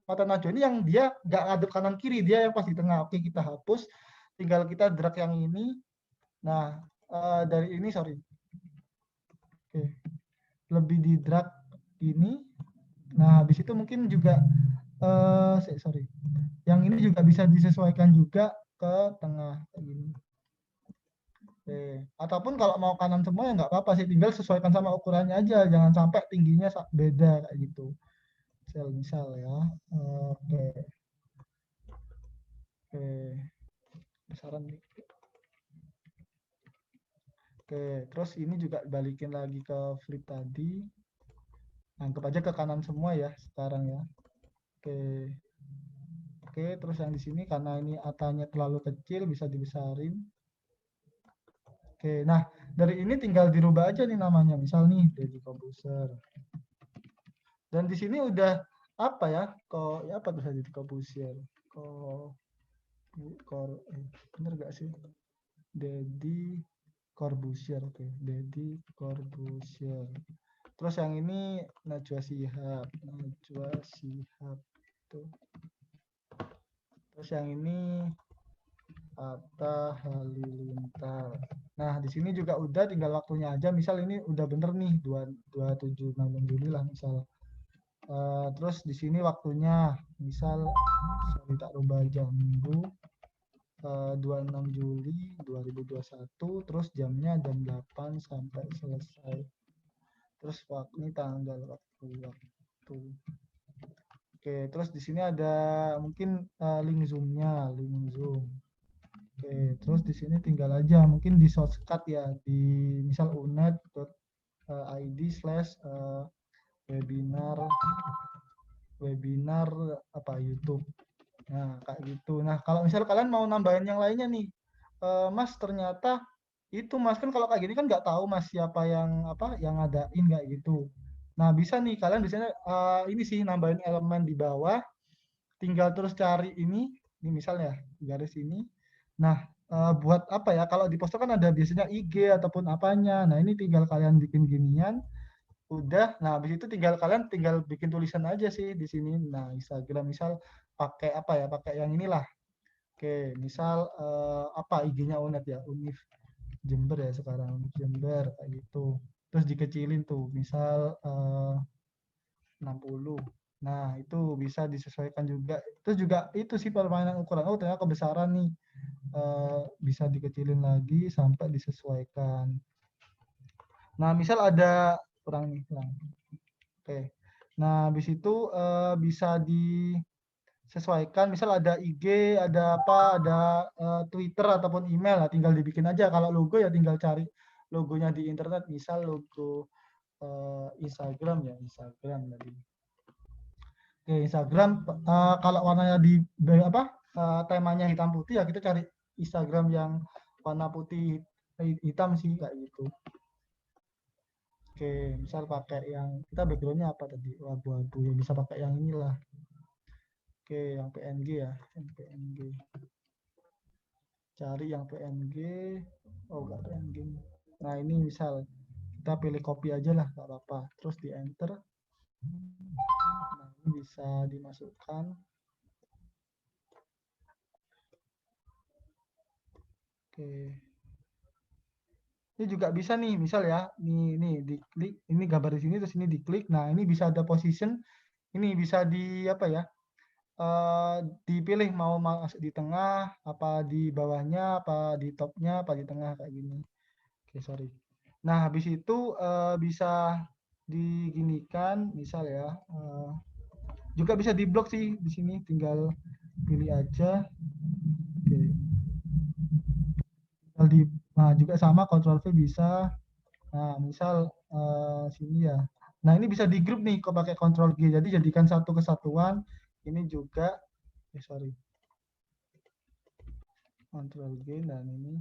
Mata Najwa ini yang dia nggak ngadep kanan kiri, dia yang pas di tengah. Oke, kita hapus. Tinggal kita drag yang ini. Nah, dari ini sorry. Oke. Lebih di drag ini. Nah, habis itu mungkin juga sorry. Yang ini juga bisa disesuaikan juga ke tengah kayak gini. Oke. Ataupun kalau mau kanan semua ya nggak apa-apa sih, tinggal sesuaikan sama ukurannya aja, jangan sampai tingginya beda kayak gitu. Misal ya. Oke. Oke. Besaran nih. Oke, terus ini juga balikin lagi ke flip tadi. Anggap aja ke kanan semua ya sekarang ya. Oke. Oke, terus yang di sini karena ini atanya terlalu kecil bisa dibesarin. Oke, nah dari ini tinggal dirubah aja nih namanya. Misal nih Deddy Kobuser. Dan di sini udah apa ya? Kok ya apa tuh Deddy Kobuser? Bener gak sih? Deddy Corbusier, oke. Deddy Corbusier. Terus yang ini Najwa Shihab. Najwa Shihab. Tuh. Terus yang ini Atta Halilintar. Nah, di sini juga udah tinggal waktunya aja. Misal ini udah bener nih 27 Juli lah misal. Terus di sini waktunya misal sorry tak rubah aja Minggu 26 Juli 2021 terus jamnya jam 8 sampai selesai. Terus waktu ini tanggal waktu. Oke, terus di sini ada mungkin link Zoom-nya, link Zoom. Oke, terus di sini tinggal aja mungkin di shortcut ya di misal unet.id/webinar apa YouTube. Nah, kayak gitu. Nah, kalau misal kalian mau nambahin yang lainnya nih, Mas ternyata itu Mas kan kalau kayak gini kan nggak tahu Mas siapa yang ngadain kayak gitu. Nah, bisa nih kalian biasanya ini sih nambahin elemen di bawah, tinggal terus cari ini misalnya garis ini. Nah, buat apa ya? Kalau di poster kan ada biasanya IG ataupun apanya. Nah, ini tinggal kalian bikin ginian, udah. Nah, habis itu kalian tinggal bikin tulisan aja sih di sini. Nah, Instagram misal pakai apa ya? Pakai yang inilah. Oke, misal apa IG-nya UNED ya? Univ Jember ya sekarang, Univ Jember kayak gitu. Terus dikecilin tuh, misal 60. Nah, itu bisa disesuaikan juga. Terus juga itu sih permainan ukuran. Oh, ternyata kebesaran nih. Bisa dikecilin lagi sampai disesuaikan. Nah, misal ada kurang nih, kurang. Oke. Nah, habis itu bisa disesuaikan. Misal ada IG, ada apa, ada Twitter ataupun email, lah, tinggal dibikin aja. Kalau logo ya tinggal cari logonya di internet. Misal logo Instagram ya, Instagram tadi. Oke, Instagram kalau warnanya di apa temanya hitam putih ya kita cari Instagram yang warna putih hitam sih kayak gitu. Oke, misal pakai yang kita backgroundnya apa tadi abu-abu ya bisa pakai yang inilah. Oke, yang PNG ya, yang PNG. Cari yang PNG. Oh, enggak PNG. Nah, ini misal kita pilih copy aja lah, nggak apa-apa. Terus di enter. Nah, ini bisa dimasukkan. Oke. Ini juga bisa nih, misal ya, nih diklik, ini gambar di sini terus ini diklik. Nah, ini bisa ada position, ini bisa di apa ya? Dipilih mau masuk di tengah, apa di bawahnya, apa di topnya, apa di tengah kayak gini. Oke, sorry. Nah, habis itu bisa diginikan, misal ya. Juga bisa diblok sih di sini, tinggal pilih aja. Oke. Tinggal di, nah juga sama Ctrl V bisa. Nah, misal sini ya. Nah, ini bisa di grup nih kok pakai Ctrl G. Jadi jadikan satu kesatuan. Ini juga sorry. Ctrl G dan ini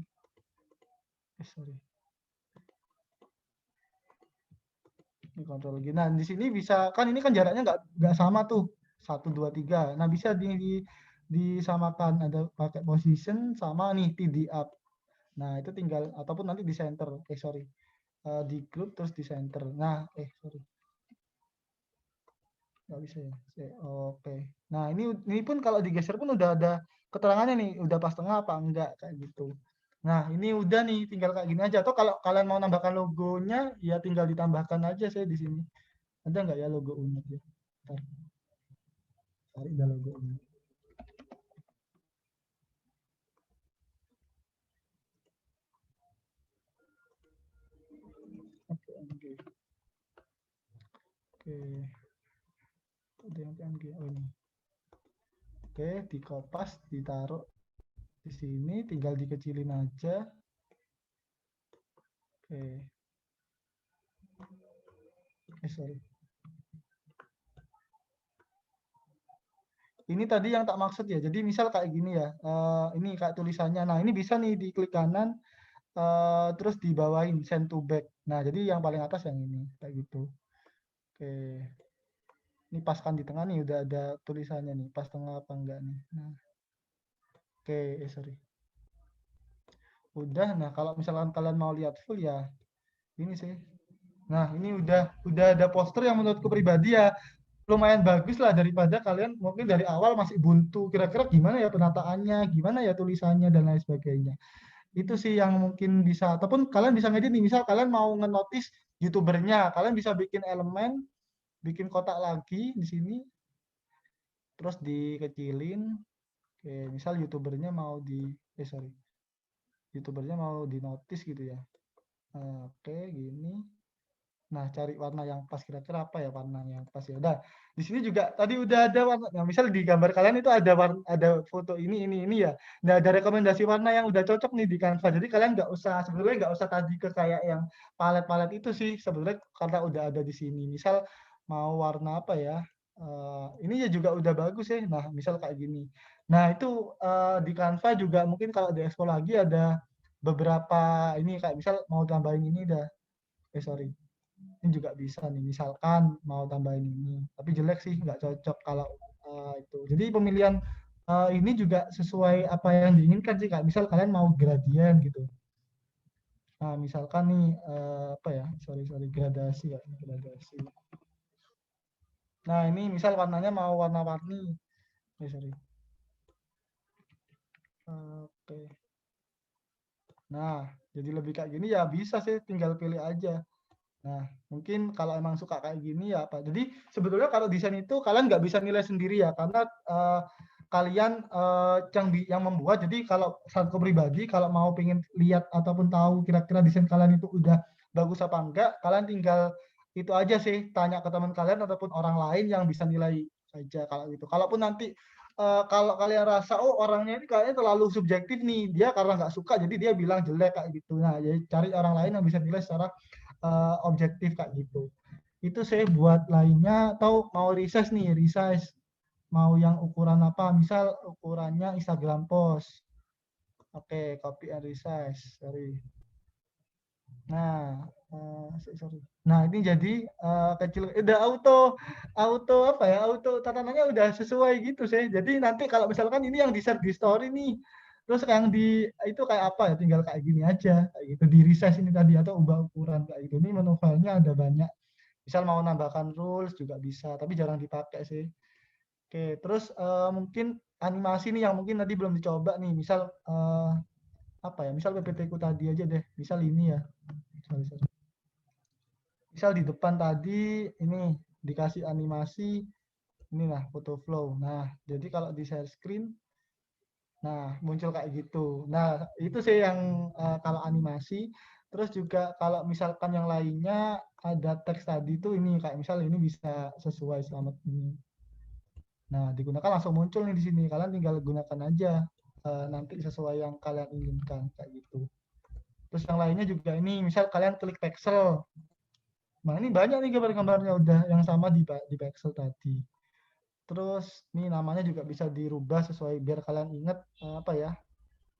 sorry. Ini Ctrl G. Nah, di sini bisa kan ini kan jaraknya nggak sama tuh. 1 2 3. Nah, bisa disamakan ada pakai position sama nih TD up. Nah, itu tinggal ataupun nanti di center. Sorry. Di grup terus di center. Nah, sorry. Nggak bisa ya. Oke. Nah, ini pun kalau digeser pun udah ada keterangannya nih, udah pas tengah apa enggak kayak gitu. Nah, ini udah nih, tinggal kayak gini aja. Atau kalau kalian mau nambahkan logonya, ya tinggal ditambahkan aja saya di sini. Ada nggak ya logo Unit ya? Ntar, cari dah logo Unit. Oke, oke. Oke. Ada yang PNG. Oh ini. Oke, dikopas, ditaruh di sini, tinggal dikecilin aja. Oke. Sorry. Ini tadi yang tak maksud ya. Jadi misal kayak gini ya. Ini kayak tulisannya. Nah, ini bisa nih diklik kanan terus dibawain send to back. Nah, jadi yang paling atas yang ini kayak gitu. Oke. Ini paskan di tengah nih udah ada tulisannya nih. Pas tengah apa enggak nih. Nah. Oke, sorry. Udah. Nah, kalau misalkan kalian mau lihat full ya ini sih. Nah, ini udah ada poster yang menurutku pribadi ya lumayan bagus lah daripada kalian mungkin dari awal masih buntu. Kira-kira gimana ya penataannya, gimana ya tulisannya dan lain sebagainya. Itu sih yang mungkin bisa, ataupun kalian bisa ngedit nih, misal kalian mau ngenotis youtubernya, kalian bisa bikin elemen, bikin kotak lagi di sini, terus dikecilin. Oke, misal youtubernya mau sorry, youtubernya mau di notice gitu ya. Oke, gini. Nah, cari warna yang pas, kira-kira apa ya warna yang pas ya. Udah, di sini juga tadi udah ada warna. Nah, misal di gambar kalian itu ada warna, ada foto ini ya. Nah, ada rekomendasi warna yang udah cocok nih di Canva. Jadi kalian nggak usah, sebenarnya nggak usah tadi ke kayak yang palet-palet itu sih sebenarnya, karena udah ada di sini. Misal mau warna apa ya? Ini ya juga udah bagus ya. Nah, misal kayak gini. Nah, itu di Canva juga mungkin kalau di Expo lagi ada beberapa ini, kayak misal mau tambahin ini dah. Sorry, ini juga bisa nih, misalkan mau tambahin ini, tapi jelek sih, nggak cocok kalau itu. Jadi pemilihan ini juga sesuai apa yang diinginkan sih, kak. Misal kalian mau gradien gitu. Nah, misalkan nih apa ya, sorry, gradasi ya, gradasi. Nah, ini misal warnanya mau warna-warni. Sorry. Oke. Nah, jadi lebih kayak gini ya bisa sih, tinggal pilih aja. Nah, mungkin kalau emang suka kayak gini ya apa. Jadi sebetulnya kalau desain itu kalian nggak bisa nilai sendiri ya, karena kalian yang membuat. Jadi kalau satu pribadi, kalau mau pengen lihat ataupun tahu kira-kira desain kalian itu udah bagus apa enggak, kalian tinggal itu aja sih, tanya ke teman kalian ataupun orang lain yang bisa nilai aja kalau gitu. Kalaupun nanti kalau kalian rasa oh orangnya ini kayaknya terlalu subjektif nih, dia karena nggak suka jadi dia bilang jelek kayak gitu. Nah, jadi cari orang lain yang bisa nilai secara objektif kayak gitu. Itu saya buat lainnya, atau mau resize nih, resize mau yang ukuran apa, misal ukurannya Instagram post. Oke, copy and resize. Sorry. Nah, sorry. Nah, ini jadi kecil, udah auto apa ya? Auto tatanannya udah sesuai gitu sih. Jadi nanti kalau misalkan ini yang di-share di story nih, terus yang di itu kayak apa ya? Tinggal kayak gini aja, kayak gitu. Di resize ini tadi atau ubah ukuran kayak gitu. Ini menu filenya ada banyak. Misal mau nambahkan rules juga bisa, tapi jarang dipakai sih. Oke, terus mungkin animasi nih yang mungkin tadi belum dicoba nih. Misal apa ya? Misal PPT ku tadi aja deh. Misal ini ya. Sorry. Misal di depan tadi ini dikasih animasi, ini lah photo flow. Nah, jadi kalau di share screen, nah muncul kayak gitu. Nah, itu sih yang kalau animasi. Terus juga kalau misalkan yang lainnya ada teks tadi tuh ini, kayak misal ini bisa sesuai selamat ini. Nah, digunakan langsung muncul nih di sini. Kalian tinggal gunakan aja nanti sesuai yang kalian inginkan kayak gitu. Terus yang lainnya juga ini, misal kalian klik pixel. Nah, ini banyak nih gambar-gambarnya udah yang sama di pixel tadi. Terus nih namanya juga bisa dirubah sesuai biar kalian ingat apa ya,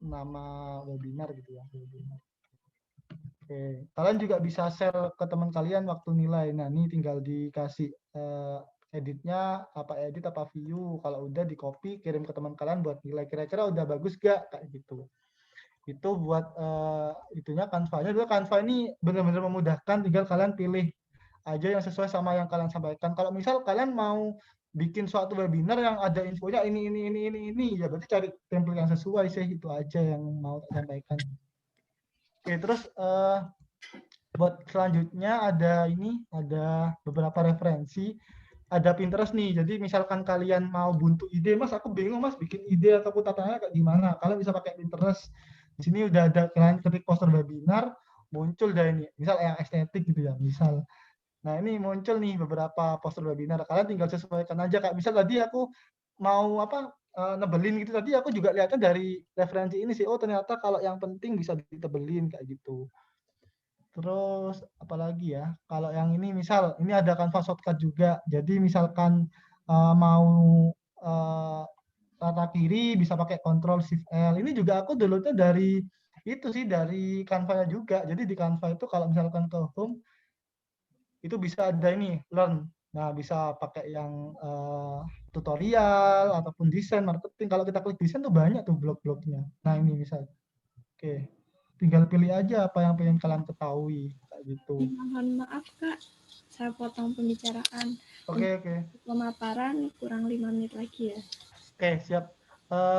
nama webinar gitu ya, webinar. Oke, kalian juga bisa share ke teman kalian waktu nilai. Nah, ini tinggal dikasih editnya apa, edit apa view. Kalau udah di copy kirim ke teman kalian buat nilai. Kira-kira udah bagus gak kayak gitu. Itu buat itunya Canva-nya. Dulu Canva ini benar-benar memudahkan, tinggal kalian pilih aja yang sesuai sama yang kalian sampaikan. Kalau misal kalian mau bikin suatu webinar yang ada infonya ini, ya berarti cari template yang sesuai sih, itu aja yang mau sampaikan. Oke, terus buat selanjutnya ada beberapa referensi, ada Pinterest nih. Jadi misalkan kalian mau buntu ide, Mas aku bingung Mas bikin ide ataupun tatanya kayak gimana. Kalian bisa pakai Pinterest. Di sini udah ada, kalian ketik poster webinar, muncul dari ini. Misal yang estetik gitu ya, misal. Nah, ini muncul nih beberapa poster webinar. Kalian tinggal sesuaikan aja. Kayak misal tadi aku mau apa nebelin gitu. Tadi aku juga lihatnya dari referensi ini sih. Oh, ternyata kalau yang penting bisa ditebelin kayak gitu. Terus apalagi ya? Kalau yang ini misal ini ada Canva shortcut juga. Jadi misalkan mau tata kiri bisa pakai Ctrl Shift L. Ini juga aku downloadnya dari itu sih, dari Canva-nya juga. Jadi di Canva itu kalau misalkan ke home itu bisa ada ini learn. Nah, bisa pakai yang tutorial ataupun desain marketing. Kalau kita klik desain tuh banyak tuh blog-blognya. Nah, ini misal. Oke. tinggal pilih aja apa yang pengen kalian ketahui kayak gitu. Mohon maaf Kak, saya potong pembicaraan. Oke. Pemaparan kurang 5 menit lagi ya. Oke, siap.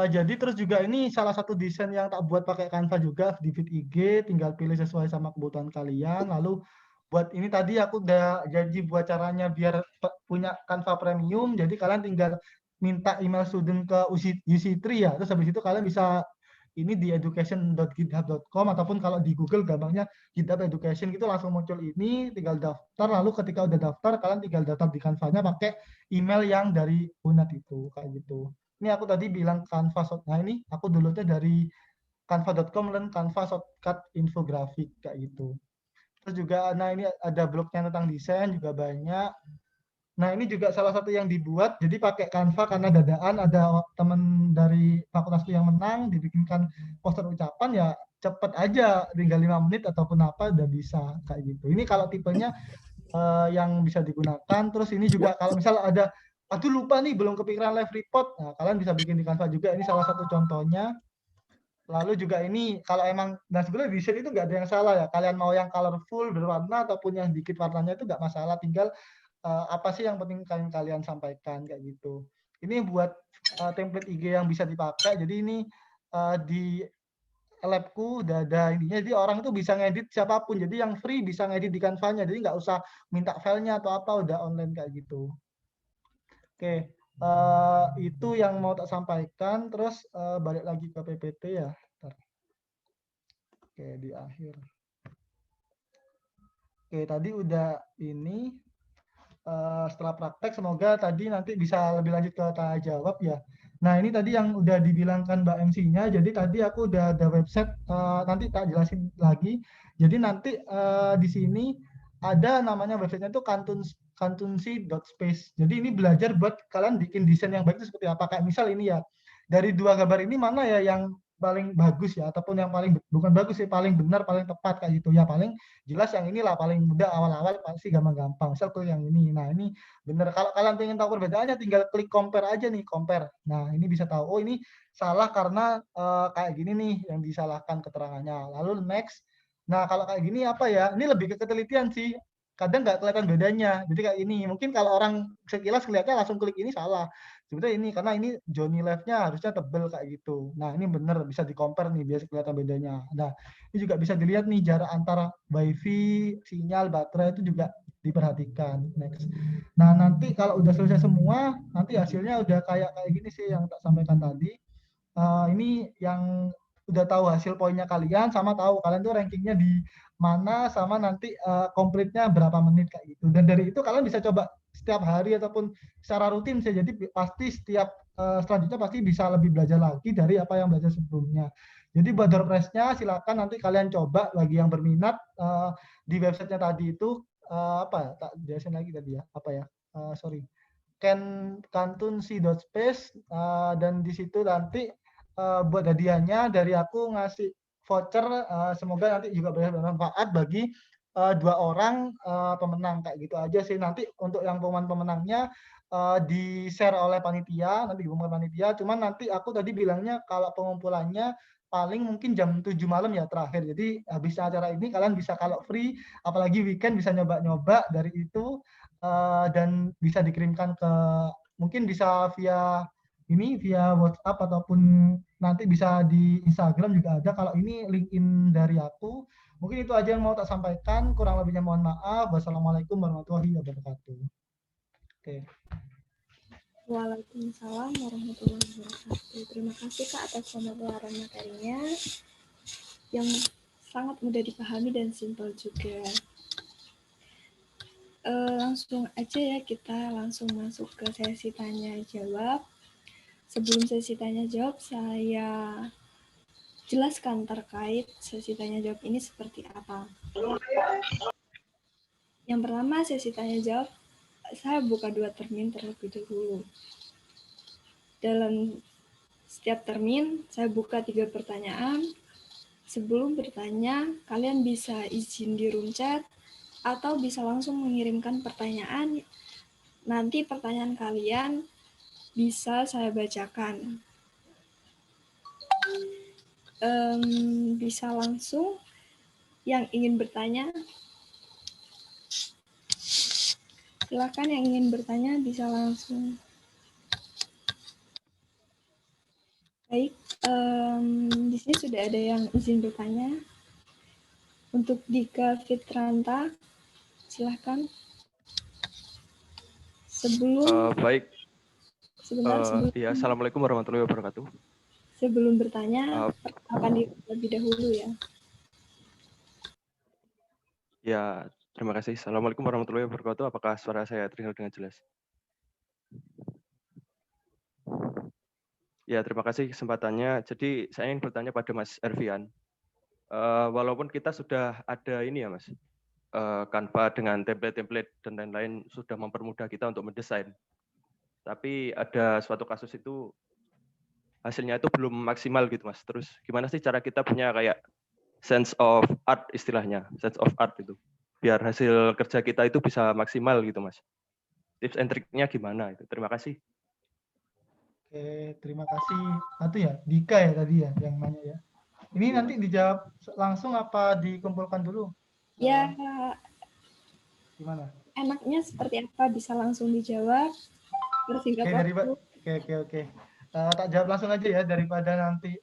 Jadi terus juga ini salah satu desain yang tak buat pakai Canva juga di feed IG, tinggal pilih sesuai sama kebutuhan kalian. Lalu buat ini tadi aku udah janji buat caranya biar punya Canva Premium. Jadi kalian tinggal minta email student ke UC3 ya. Terus habis itu kalian bisa ini di education.github.com ataupun kalau di Google gampangnya GitHub Education gitu langsung muncul ini, tinggal daftar. Lalu ketika udah daftar, kalian tinggal daftar di Canva-nya pakai email yang dari Hunat itu kayak gitu. Ini aku tadi bilang Canva nah ini aku dulunya dari canva.com dan Canva shortcut infografik kayak gitu. Terus juga nah ini ada blognya tentang desain juga banyak. Nah ini juga salah satu yang dibuat jadi pakai Canva karena dadaan ada teman dari fakultasku yang menang dibikinkan poster ucapan ya cepet aja tinggal 5 menit ataupun apa udah bisa kayak gitu. Ini kalau tipenya yang bisa digunakan. Terus ini juga kalau misal ada aduh lupa nih belum kepikiran live report, nah kalian bisa bikin di Canva juga. Ini salah satu contohnya. Lalu juga ini kalau emang, nah sebenarnya desain itu nggak ada yang salah ya. Kalian mau yang colorful berwarna ataupun yang dikit warnanya itu nggak masalah. Tinggal apa sih yang penting kalian sampaikan kayak gitu. Ini buat template IG yang bisa dipakai. Jadi ini di labku udah ada ininya, jadi orang itu bisa ngedit siapapun. Jadi yang free bisa ngedit di Canva-nya. Jadi nggak usah minta filenya atau apa, udah online kayak gitu. Oke, itu yang mau tak sampaikan. Terus balik lagi ke PPT ya. Bentar. Oke, di akhir. Oke, tadi udah ini. Setelah praktek, semoga tadi nanti bisa lebih lanjut ke tanya jawab ya. Nah, ini tadi yang udah dibilangkan Mbak MC-nya. Jadi tadi aku udah ada website, nanti tak jelasin lagi. Jadi nanti di sini ada namanya websitenya itu kantunsi.space. Jadi ini belajar buat kalian bikin desain yang baik itu seperti apa. Kayak misal ini ya, dari 2 gambar ini mana ya yang paling bagus ya, ataupun yang paling bukan bagus sih, paling benar, paling tepat kayak gitu ya. Paling jelas yang inilah paling mudah awal-awal pasti gampang-gampang. Misal yang ini. Nah, ini benar. Kalau kalian pengen tahu perbedaannya tinggal klik compare aja nih, compare. Nah, ini bisa tahu oh ini salah karena kayak gini nih yang disalahkan keterangannya. Lalu next. Nah, kalau kayak gini apa ya? Ini lebih ke ketelitian sih. Kadang nggak kelihatan bedanya. Jadi kayak ini, mungkin kalau orang sekilas kelihatannya langsung klik ini salah. Sebetulnya ini karena ini Johnny Live-nya harusnya tebel kayak gitu. Nah, ini benar bisa di-compare nih biar kelihatan bedanya. Nah, ini juga bisa dilihat nih jarak antara wifi, sinyal, baterai itu juga diperhatikan. Next. Nah, nanti kalau udah selesai semua, nanti hasilnya udah kayak gini sih yang tak sampaikan tadi. Ini yang udah tahu hasil poinnya kalian sama tahu kalian tuh rankingnya di mana sama nanti komplitnya berapa menit kayak gitu. Dan dari itu kalian bisa coba setiap hari ataupun secara rutin sih. Jadi pasti setiap selanjutnya pasti bisa lebih belajar lagi dari apa yang belajar sebelumnya. Jadi buat door prize-nya silakan nanti kalian coba bagi yang berminat di websitenya tadi itu apa ya? Tak jelasin lagi tadi ya. Apa ya? Sorry. Kantunsi.space dan di situ nanti buat hadiahnya dari aku ngasih voucher semoga nanti juga bermanfaat bagi 2 orang pemenang kayak gitu aja sih. Nanti untuk yang pemenangnya di-share oleh panitia, nanti diumumkan panitia. Cuman nanti aku tadi bilangnya kalau pengumpulannya paling mungkin jam 7 malam ya terakhir. Jadi habis acara ini kalian bisa kalau free, apalagi weekend bisa nyoba-nyoba dari itu dan bisa dikirimkan ke mungkin bisa via ini via WhatsApp ataupun nanti bisa di Instagram juga ada. Kalau ini LinkedIn dari aku. Mungkin itu aja yang mau tak sampaikan. Kurang lebihnya mohon maaf. Wassalamualaikum warahmatullahi wabarakatuh. Oke. Waalaikumsalam warahmatullahi wabarakatuh. Terima kasih Kak atas pemaparan materinya yang sangat mudah dipahami dan simpel juga. Langsung aja ya kita langsung masuk ke sesi tanya jawab. Sebelum sesi tanya jawab, saya jelaskan terkait sesi tanya jawab ini seperti apa. Yang pertama, sesi tanya jawab, saya buka 2 termin terlebih dahulu. Dalam setiap termin, saya buka 3 pertanyaan. Sebelum bertanya, kalian bisa izin di room chat atau bisa langsung mengirimkan pertanyaan. Nanti pertanyaan kalian bisa saya bacakan. bisa langsung yang ingin bertanya. Silakan yang ingin bertanya bisa langsung. Baik, di sini sudah ada yang izin bertanya. Untuk Dika Fitranta, silakan. Baik. Sebentar, Ya, Assalamualaikum warahmatullahi wabarakatuh. Sebelum bertanya, perkenalkan diri terlebih dahulu ya. Ya, terima kasih. Assalamualaikum warahmatullahi wabarakatuh. Apakah suara saya terdengar dengan jelas? Ya, terima kasih kesempatannya. Jadi saya ingin bertanya pada Mas Ervian. Walaupun kita sudah ada ini ya Mas, Canva dengan template-template dan lain-lain sudah mempermudah kita untuk mendesain. Tapi ada suatu kasus itu hasilnya itu belum maksimal gitu Mas. Terus gimana sih cara kita punya kayak sense of art istilahnya, sense of art itu. Biar hasil kerja kita itu bisa maksimal gitu Mas. Tips and triknya gimana itu? Terima kasih. Oke, terima kasih. Itu ya, Dika ya tadi ya yang nanya ya. Ini Ya, nanti dijawab langsung apa dikumpulkan dulu? Ya, Gimana? enaknya seperti apa? Bisa langsung dijawab. Bersingkat waktu. Oke. Tak jawab langsung aja ya daripada nanti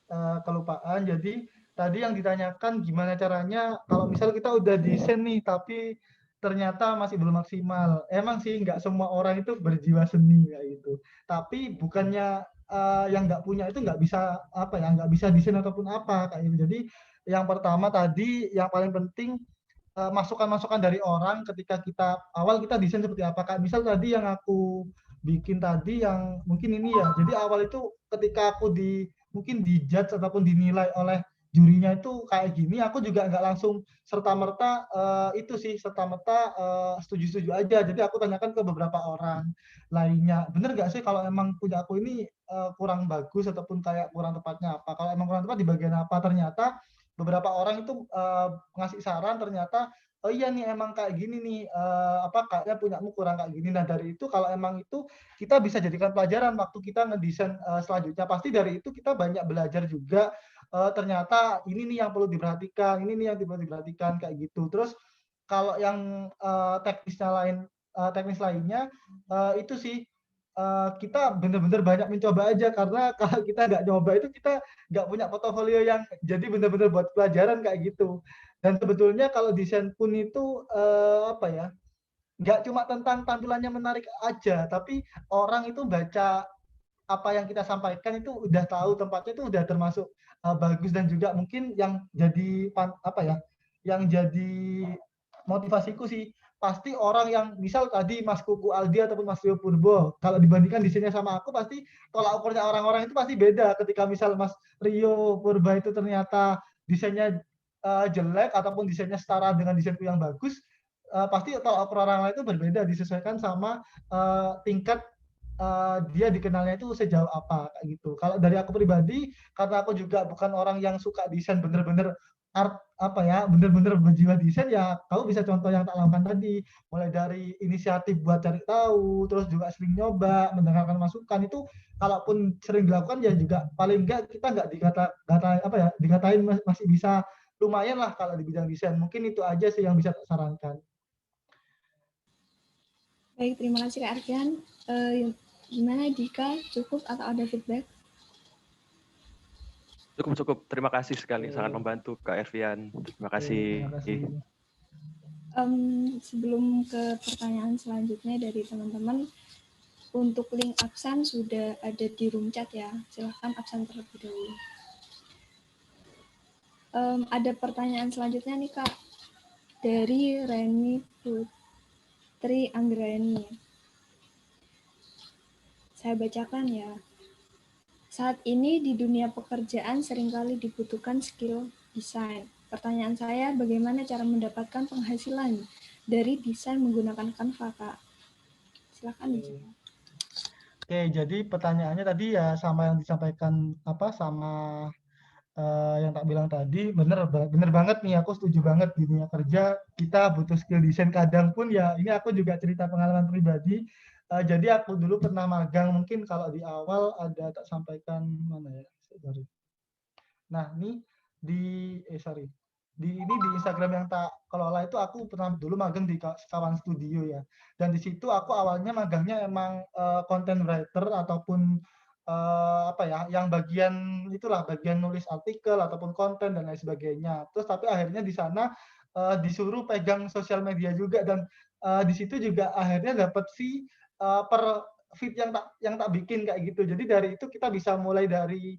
kelupaan. Jadi tadi yang ditanyakan gimana caranya kalau misal kita udah desain nih tapi ternyata masih belum maksimal. Emang sih nggak semua orang itu berjiwa seni kayak gitu. Tapi bukannya yang nggak punya itu nggak bisa apa ya nggak bisa desain ataupun apa kayak gitu. Jadi yang pertama tadi yang paling penting masukan-masukan dari orang ketika kita desain seperti apa. Kayak misal tadi yang aku bikin tadi yang mungkin ini ya. Jadi awal itu ketika aku mungkin dijudge ataupun dinilai oleh jurinya itu kayak gini, aku juga nggak langsung serta-merta setuju-setuju aja. Jadi aku tanyakan ke beberapa orang lainnya, bener nggak sih kalau emang punya aku ini kurang bagus ataupun kayak kurang tepatnya apa. Kalau emang kurang tepat di bagian apa, ternyata beberapa orang itu ngasih saran ternyata oh iya nih emang kayak gini nih kayaknya punyamu kurang kayak gini. Nah dari itu kalau emang itu kita bisa jadikan pelajaran waktu kita ngedesain selanjutnya. Pasti dari itu kita banyak belajar juga ternyata ini nih yang perlu diperhatikan, ini nih yang perlu diperhatikan kayak gitu. Terus kalau yang teknis lainnya itu sih kita benar-benar banyak mencoba aja karena kalau kita nggak nyoba itu kita nggak punya portofolio yang jadi benar-benar buat pelajaran kayak gitu. Dan sebetulnya kalau desain pun itu nggak cuma tentang tampilannya menarik aja, tapi orang itu baca apa yang kita sampaikan itu udah tahu tempatnya itu udah termasuk bagus dan juga mungkin yang jadi yang jadi motivasiku sih pasti orang yang misal tadi Mas Kuku Aldi ataupun Mas Rio Purbo kalau dibandingkan desainnya sama aku pasti tolak ukurnya orang-orang itu pasti beda ketika misal Mas Rio Purba itu ternyata desainnya jelek ataupun desainnya setara dengan desainku yang bagus pasti tolak ukur orang lain itu berbeda disesuaikan sama tingkat dia dikenalnya itu sejauh apa kayak gitu. Kalau dari aku pribadi, karena aku juga bukan orang yang suka desain bener-bener art bener-bener berjiwa desain ya. Kamu bisa contoh yang tak lakukan tadi, mulai dari inisiatif buat cari tahu, terus juga sering nyoba, mendengarkan masukan itu. Kalaupun sering dilakukan ya juga paling enggak kita nggak dikatain masih bisa lumayan lah kalau di bidang desain. Mungkin itu aja sih yang bisa saya sarankan. Baik, terima kasih Kak Arfian. Gimana Dika? Cukup atau ada feedback? Cukup. Terima kasih sekali, sangat membantu Kak Ervian. Terima kasih. Terima kasih. Sebelum ke pertanyaan selanjutnya dari teman-teman, untuk link absen sudah ada di room chat ya. Silahkan absen terlebih dahulu. Ada pertanyaan selanjutnya nih Kak, dari Reni Putri Anggreni. Saya bacakan ya. Saat ini di dunia pekerjaan seringkali dibutuhkan skill desain. Pertanyaan saya, bagaimana cara mendapatkan penghasilan dari desain menggunakan Canva, Kak? Silakan. Oke, jadi pertanyaannya tadi ya sama yang disampaikan sama yang tak bilang tadi, bener banget nih, aku setuju banget di dunia kerja kita butuh skill desain. Kadang pun ya ini aku juga cerita pengalaman pribadi. Jadi aku dulu pernah magang, mungkin kalau di awal ada tak sampaikan mana ya, sorry. Nah, ini di di Instagram yang tak kelola itu aku pernah dulu magang di Kawan Studio ya. Dan di situ aku awalnya magangnya emang content writer ataupun apa ya, yang bagian itulah bagian nulis artikel ataupun konten dan lain sebagainya. Terus tapi akhirnya di sana disuruh pegang sosial media juga dan di situ juga akhirnya dapat fee per feed yang tak bikin kayak gitu. Jadi dari itu kita bisa mulai dari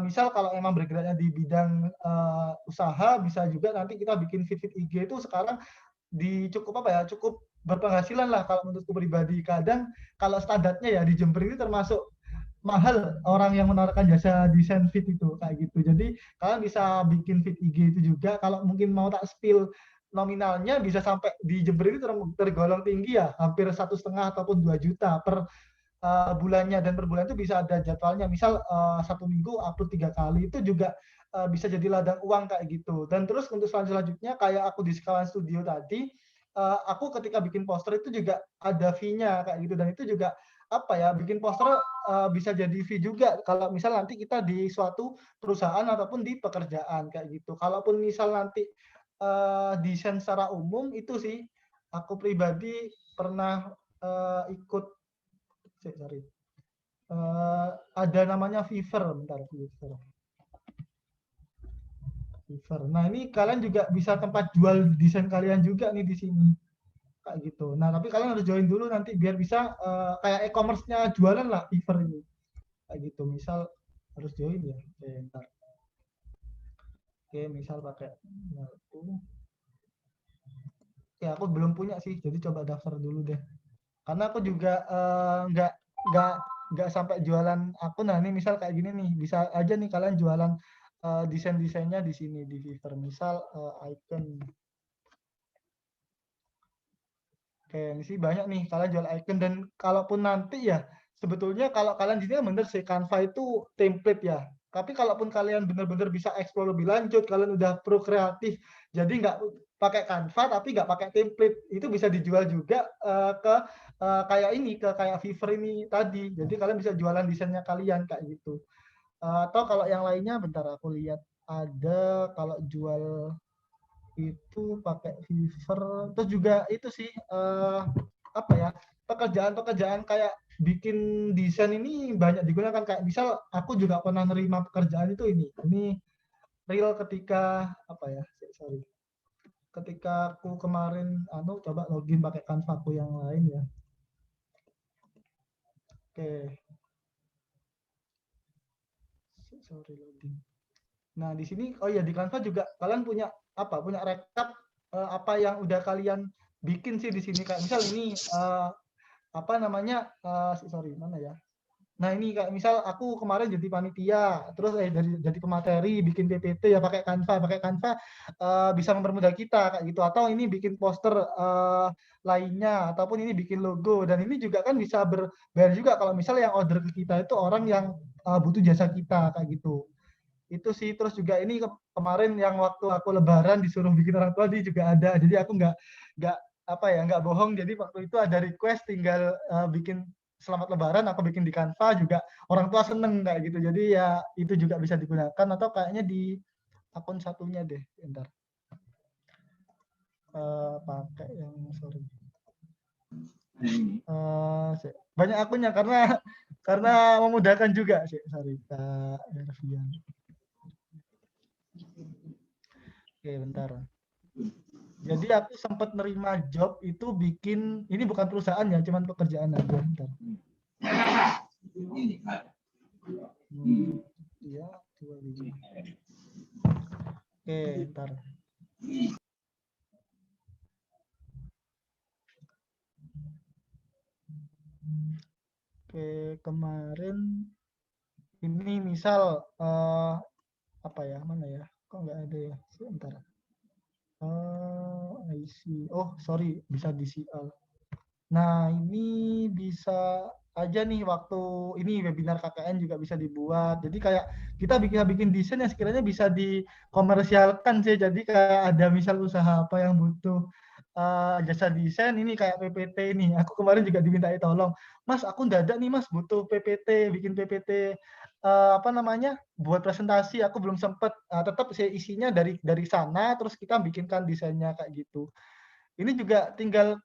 misal kalau emang bergeraknya di bidang usaha, bisa juga nanti kita bikin feed IG itu sekarang cukup apa ya, cukup berpenghasilan lah kalau menurutku pribadi. Kadang kalau standarnya ya di Jember ini termasuk mahal orang yang menawarkan jasa desain feed itu kayak gitu. Jadi kalian bisa bikin feed IG itu juga. Kalau mungkin mau tak spill nominalnya bisa sampai di Jember ini tergolong tinggi ya, hampir 1,5 ataupun 2 juta per bulannya, dan per bulan itu bisa ada jadwalnya, misal 1 minggu upload 3 kali, itu juga bisa jadi ladang uang kayak gitu. Dan terus untuk selanjutnya kayak aku di Kawan Studio tadi, aku ketika bikin poster itu juga ada fee-nya kayak gitu, dan itu juga apa ya, bikin poster bisa jadi fee juga kalau misal nanti kita di suatu perusahaan ataupun di pekerjaan kayak gitu. Kalaupun misal nanti desain secara umum itu sih aku pribadi pernah ikut sorry. Ada namanya Fiverr, bentar Fiverr. Nah, ini kalian juga bisa tempat jual desain kalian juga nih di sini. Kayak gitu. Nah, tapi kalian harus join dulu nanti biar bisa kayak e-commerce-nya jualan lah Fiverr ini. Kayak gitu. Misal harus join ya. Oke, bentar. Oke, misal pakai Oke, aku belum punya sih. Jadi coba daftar dulu deh. Karena aku juga nggak sampai jualan akun. Nah, ini misal kayak gini nih, bisa aja nih kalian jualan desain-desainnya di sini di Fiverr. Misal icon. Oke, ini sih banyak nih kalian jual icon, dan kalaupun nanti ya sebetulnya kalau kalian di sini bener sih Canva itu template ya. Tapi kalaupun kalian benar-benar bisa explore lebih lanjut, kalian udah pro kreatif, jadi nggak pakai Canva tapi nggak pakai template, itu bisa dijual juga ke kayak ini, ke kayak Fiverr ini tadi. Jadi kalian bisa jualan desainnya kalian kayak gitu. Atau kalau yang lainnya, bentar aku lihat ada kalau jual itu pakai Fiverr. Terus juga itu sih apa ya, pekerjaan-pekerjaan kayak bikin desain ini banyak digunakan. Kayak misal aku juga pernah nerima pekerjaan itu ini real ketika apa ya, sorry, ketika aku kemarin coba login pakai Canva aku yang lain ya. Oke, sorry login. Nah di sini oh ya, di Canva juga kalian punya punya rekap apa yang udah kalian bikin sih di sini. Kayak misal ini apa namanya sorry mana ya. Nah ini kayak misal aku kemarin jadi panitia, terus jadi pemateri, bikin PPT ya pakai Canva. Bisa mempermudah kita kayak gitu. Atau ini bikin poster lainnya, ataupun ini bikin logo. Dan ini juga kan bisa berbayar juga kalau misal yang order ke kita itu orang yang butuh jasa kita kayak gitu. Itu sih. Terus juga ini kemarin yang waktu aku lebaran disuruh bikin orang tua, dia juga ada. Jadi aku nggak bohong. Jadi waktu itu ada request tinggal bikin selamat lebaran, aku bikin di Canva juga, orang tua seneng kayak gitu. Jadi ya itu juga bisa digunakan. Atau kayaknya di akun satunya deh, bentar. Pakai yang sorry. Banyak akunnya karena memudahkan juga sih. Sorry, Kak Ervian. Oke, bentar. Jadi aku sempat nerima job itu bikin, ini bukan perusahaan ya, cuman pekerjaan aja. Bentar. Iya, 25. Oke, bentar. Oke, kemarin ini misal apa ya, mana ya? Kok nggak ada ya? Sebentar. I see. Oh, sorry, bisa di CL. Nah, ini bisa aja nih waktu ini webinar KKN juga bisa dibuat. Jadi kayak kita bikin desain yang sekiranya bisa dikomersialkan sih. Jadi kayak ada misal usaha apa yang butuh jasa desain, ini kayak PPT ini. Aku kemarin juga dimintai tolong, Mas, aku nggak ada nih Mas, butuh PPT, bikin PPT apa namanya, buat presentasi, aku belum sempet, tetap sih isinya dari sana, terus kita bikinkan desainnya kayak gitu. Ini juga tinggal,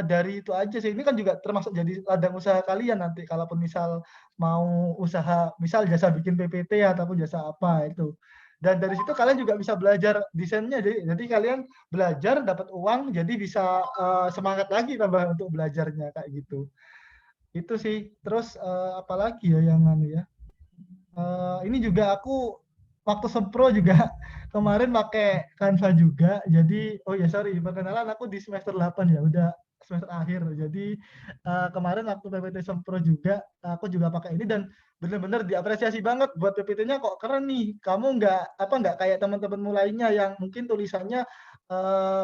dari itu aja sih, ini kan juga termasuk jadi ladang usaha kalian nanti kalaupun misal mau usaha, misal jasa bikin PPT ataupun jasa apa itu. Dan dari situ kalian juga bisa belajar desainnya, jadi kalian belajar dapat uang, jadi bisa, semangat lagi tambah untuk belajarnya, kayak gitu. Itu sih. Terus, apalagi ya yang anu ya, ini juga aku waktu sempro juga kemarin pakai Canva juga. Jadi oh ya sorry, perkenalan aku di semester 8 ya, udah semester akhir. Jadi kemarin waktu PPT sempro juga aku juga pakai ini dan benar-benar diapresiasi banget buat PPT-nya kok keren nih. Kamu nggak kayak teman-temanmu lainnya yang mungkin tulisannya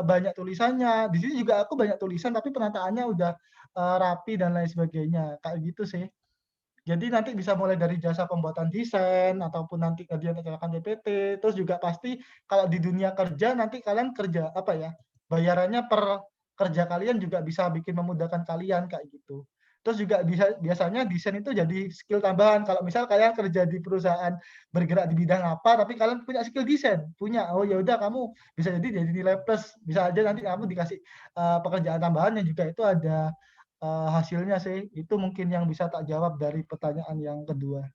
banyak tulisannya. Di sini juga aku banyak tulisan tapi penataannya udah rapi dan lain sebagainya. Kayak gitu sih. Jadi nanti bisa mulai dari jasa pembuatan desain ataupun nanti kalian kerjakan PPT, terus juga pasti kalau di dunia kerja nanti kalian kerja apa ya, bayarannya per kerja kalian juga bisa bikin memudahkan kalian kayak gitu. Terus juga biasanya desain itu jadi skill tambahan. Kalau misal kalian kerja di perusahaan bergerak di bidang apa, tapi kalian punya skill desain, punya, oh ya udah kamu bisa jadi nilai plus, bisa aja nanti kamu dikasih pekerjaan tambahan yang juga itu ada hasilnya sih. Itu mungkin yang bisa tak jawab dari pertanyaan yang kedua.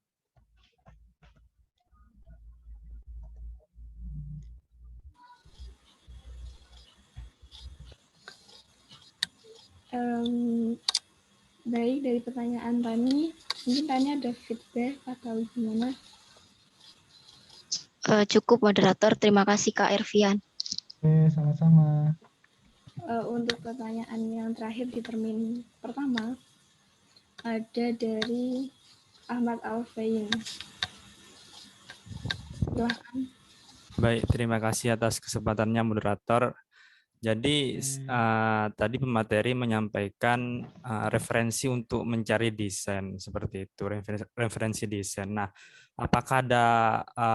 Baik, dari pertanyaan Tani, mungkin Tani ada feedback atau gimana? Cukup moderator, terima kasih Kak Ervian. Oke, sama-sama. Untuk pertanyaan yang terakhir di termin pertama, ada dari Ahmad Alfain. Silahkan. Baik, terima kasih atas kesempatannya moderator. Jadi tadi pemateri menyampaikan referensi untuk mencari desain seperti itu, referensi desain. Nah, apakah ada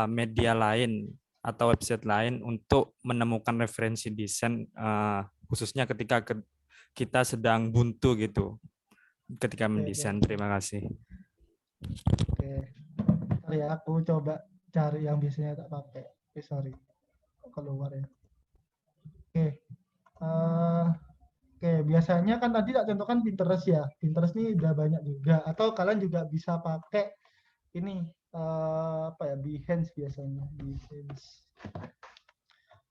media lain atau website lain untuk menemukan referensi desain khususnya ketika kita sedang buntu gitu ketika mendesain? Terima kasih. Oke. Ntar ya, aku coba cari yang biasanya tak pakai. Sorry. Keluar ya. Oke. Oke, biasanya kan tadi tak contohkan Pinterest ya. Pinterest ini udah banyak juga. Atau kalian juga bisa pakai ini apa ya, Behance biasanya.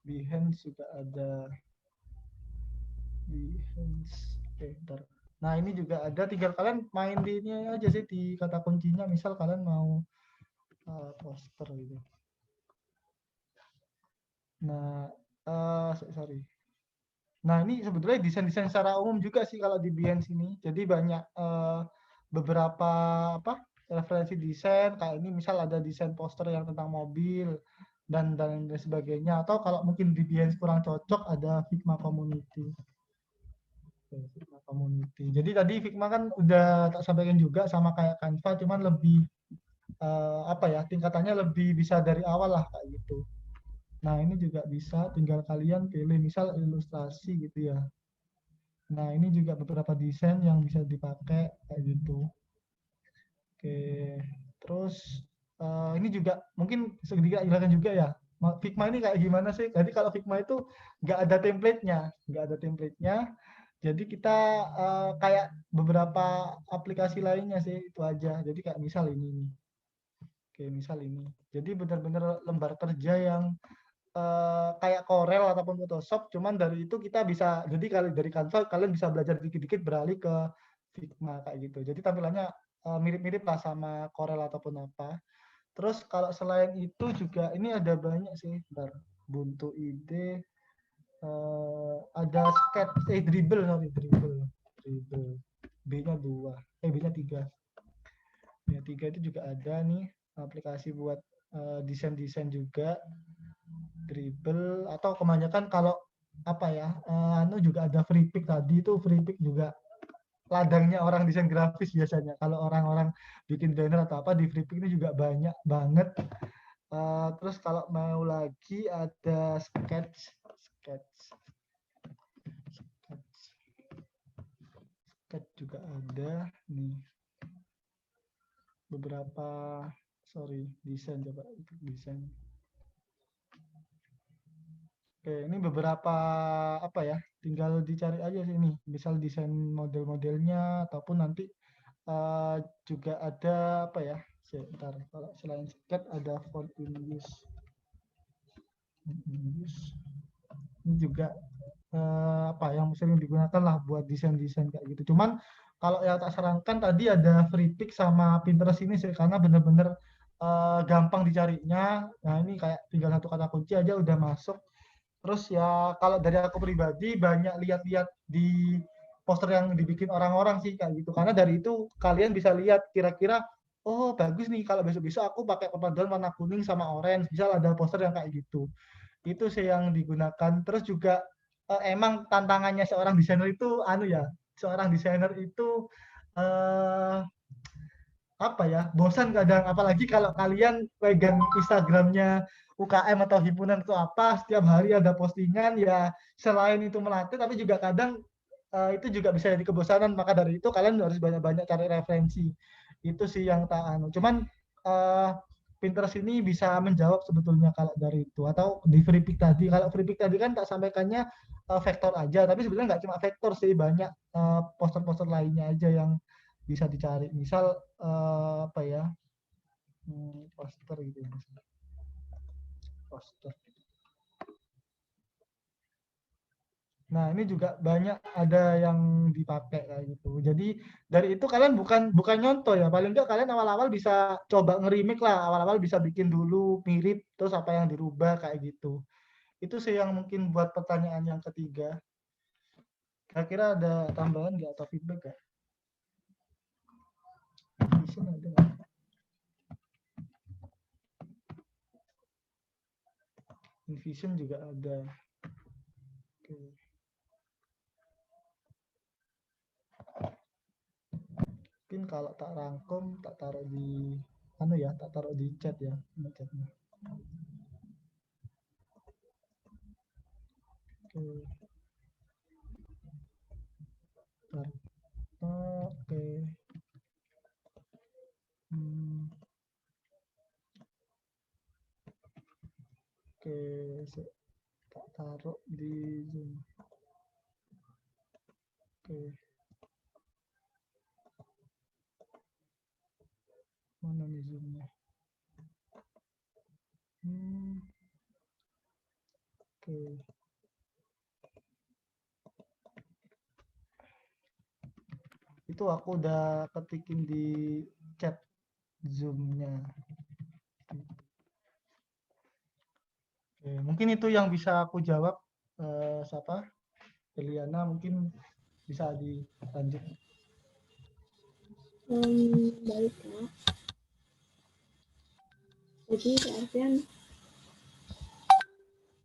Behance juga ada. Behance. Oke, ntar. Nah, ini juga ada, tinggal kalian main di ini aja sih, di kata kuncinya. Misal kalian mau poster gitu. Nah, sorry. Nah, ini sebetulnya desain-desain secara umum juga sih kalau di Behance ini. Jadi banyak beberapa referensi desain kayak ini, misal ada desain poster yang tentang mobil dan sebagainya. Atau kalau mungkin di Behance kurang cocok, ada Figma Community. Figma Community. Jadi tadi Figma kan udah tak sampaikan juga sama kayak Canva, cuman lebih tingkatannya lebih bisa dari awal lah kayak gitu. Nah, ini juga bisa, tinggal kalian pilih misal ilustrasi gitu ya. Nah, ini juga beberapa desain yang bisa dipakai kayak gitu. Oke, terus ini juga mungkin sedikit jelaskan juga ya. Figma ini kayak gimana sih? Jadi kalau Figma itu nggak ada template-nya. Jadi kita kayak beberapa aplikasi lainnya sih, itu aja. Jadi kayak misal ini. Oke, misal ini. Jadi benar-benar lembar kerja yang kayak Corel ataupun Photoshop, cuman dari itu kita bisa, jadi kalau dari Canva kalian bisa belajar dikit-dikit beralih ke Figma kayak gitu. Jadi tampilannya mirip-mirip lah sama Corel ataupun apa. Terus kalau selain itu juga ini ada banyak sih, Ubuntu IDE, ada Sketch, Dribble, B-nya 2, B-nya 3. B-nya 3 itu juga ada nih aplikasi buat desain-desain juga. Dribble, atau kebanyakan kalau juga ada Freepik tadi, itu Freepik juga ladangnya orang desain grafis biasanya. Kalau orang-orang bikin banner atau apa, di Freepik ini juga banyak banget. Terus kalau mau lagi ada Sketch juga ada nih, beberapa sorry, desain coba untuk desain. Oke, ini beberapa apa ya? Tinggal dicari aja sih ini. Misal desain model-modelnya ataupun nanti juga ada apa ya? Sebentar, kalau selain sketch ada font in use. Ini juga apa yang sering digunakan lah buat desain-desain kayak gitu. Cuman kalau yang tak sarankan tadi ada FreePik sama Pinterest ini sih karena bener-bener gampang dicarinya. Nah ini kayak tinggal satu kata kunci aja udah masuk. Terus ya kalau dari aku pribadi banyak lihat-lihat di poster yang dibikin orang-orang sih kayak gitu. Karena dari itu kalian bisa lihat kira-kira oh bagus nih kalau besok-besok aku pakai perpaduan warna kuning sama orange. Misal ada poster yang kayak gitu. Itu sih yang digunakan. Terus juga emang tantangannya seorang desainer itu anu ya. Seorang desainer itu apa ya? Bosan kadang apalagi kalau kalian pegang Instagramnya UKM atau himpunan itu apa, setiap hari ada postingan ya selain itu melatih tapi juga kadang itu juga bisa jadi kebosanan, maka dari itu kalian harus banyak-banyak cari referensi. Itu sih yang tak anu. Cuman Pinterest ini bisa menjawab sebetulnya kalau dari itu atau di FreePik tadi. Kalau FreePik tadi kan tak sampaikannya vektor aja, tapi sebenarnya nggak cuma vektor sih, banyak poster-poster lainnya aja yang bisa dicari. Misal apa ya? Poster gitu ya. Poster. Nah, ini juga banyak ada yang dipakai kayak gitu. Jadi dari itu kalian bukan nyontoh ya. Paling enggak kalian awal-awal bisa coba ngerimik lah. Awal-awal bisa bikin dulu mirip terus apa yang dirubah kayak gitu. Itu sih yang mungkin buat pertanyaan yang ketiga. Kira-kira ada tambahan nggak atau feedback nggak? Vision ada nggak? Vision juga ada. Oke. Mungkin kalau tak rangkum tak taruh di anu ya, tak taruh di chat ya, chatnya. Oke. Oke. Oke, tak taruh di Zoom. Oke. Mana nih Zoom-nya? Oke. Itu aku udah ketikin di chat Zoom-nya. Oke, mungkin itu yang bisa aku jawab. Siapa? Eliana mungkin bisa dilanjut. Baik Kak. Jadi Kak Arfian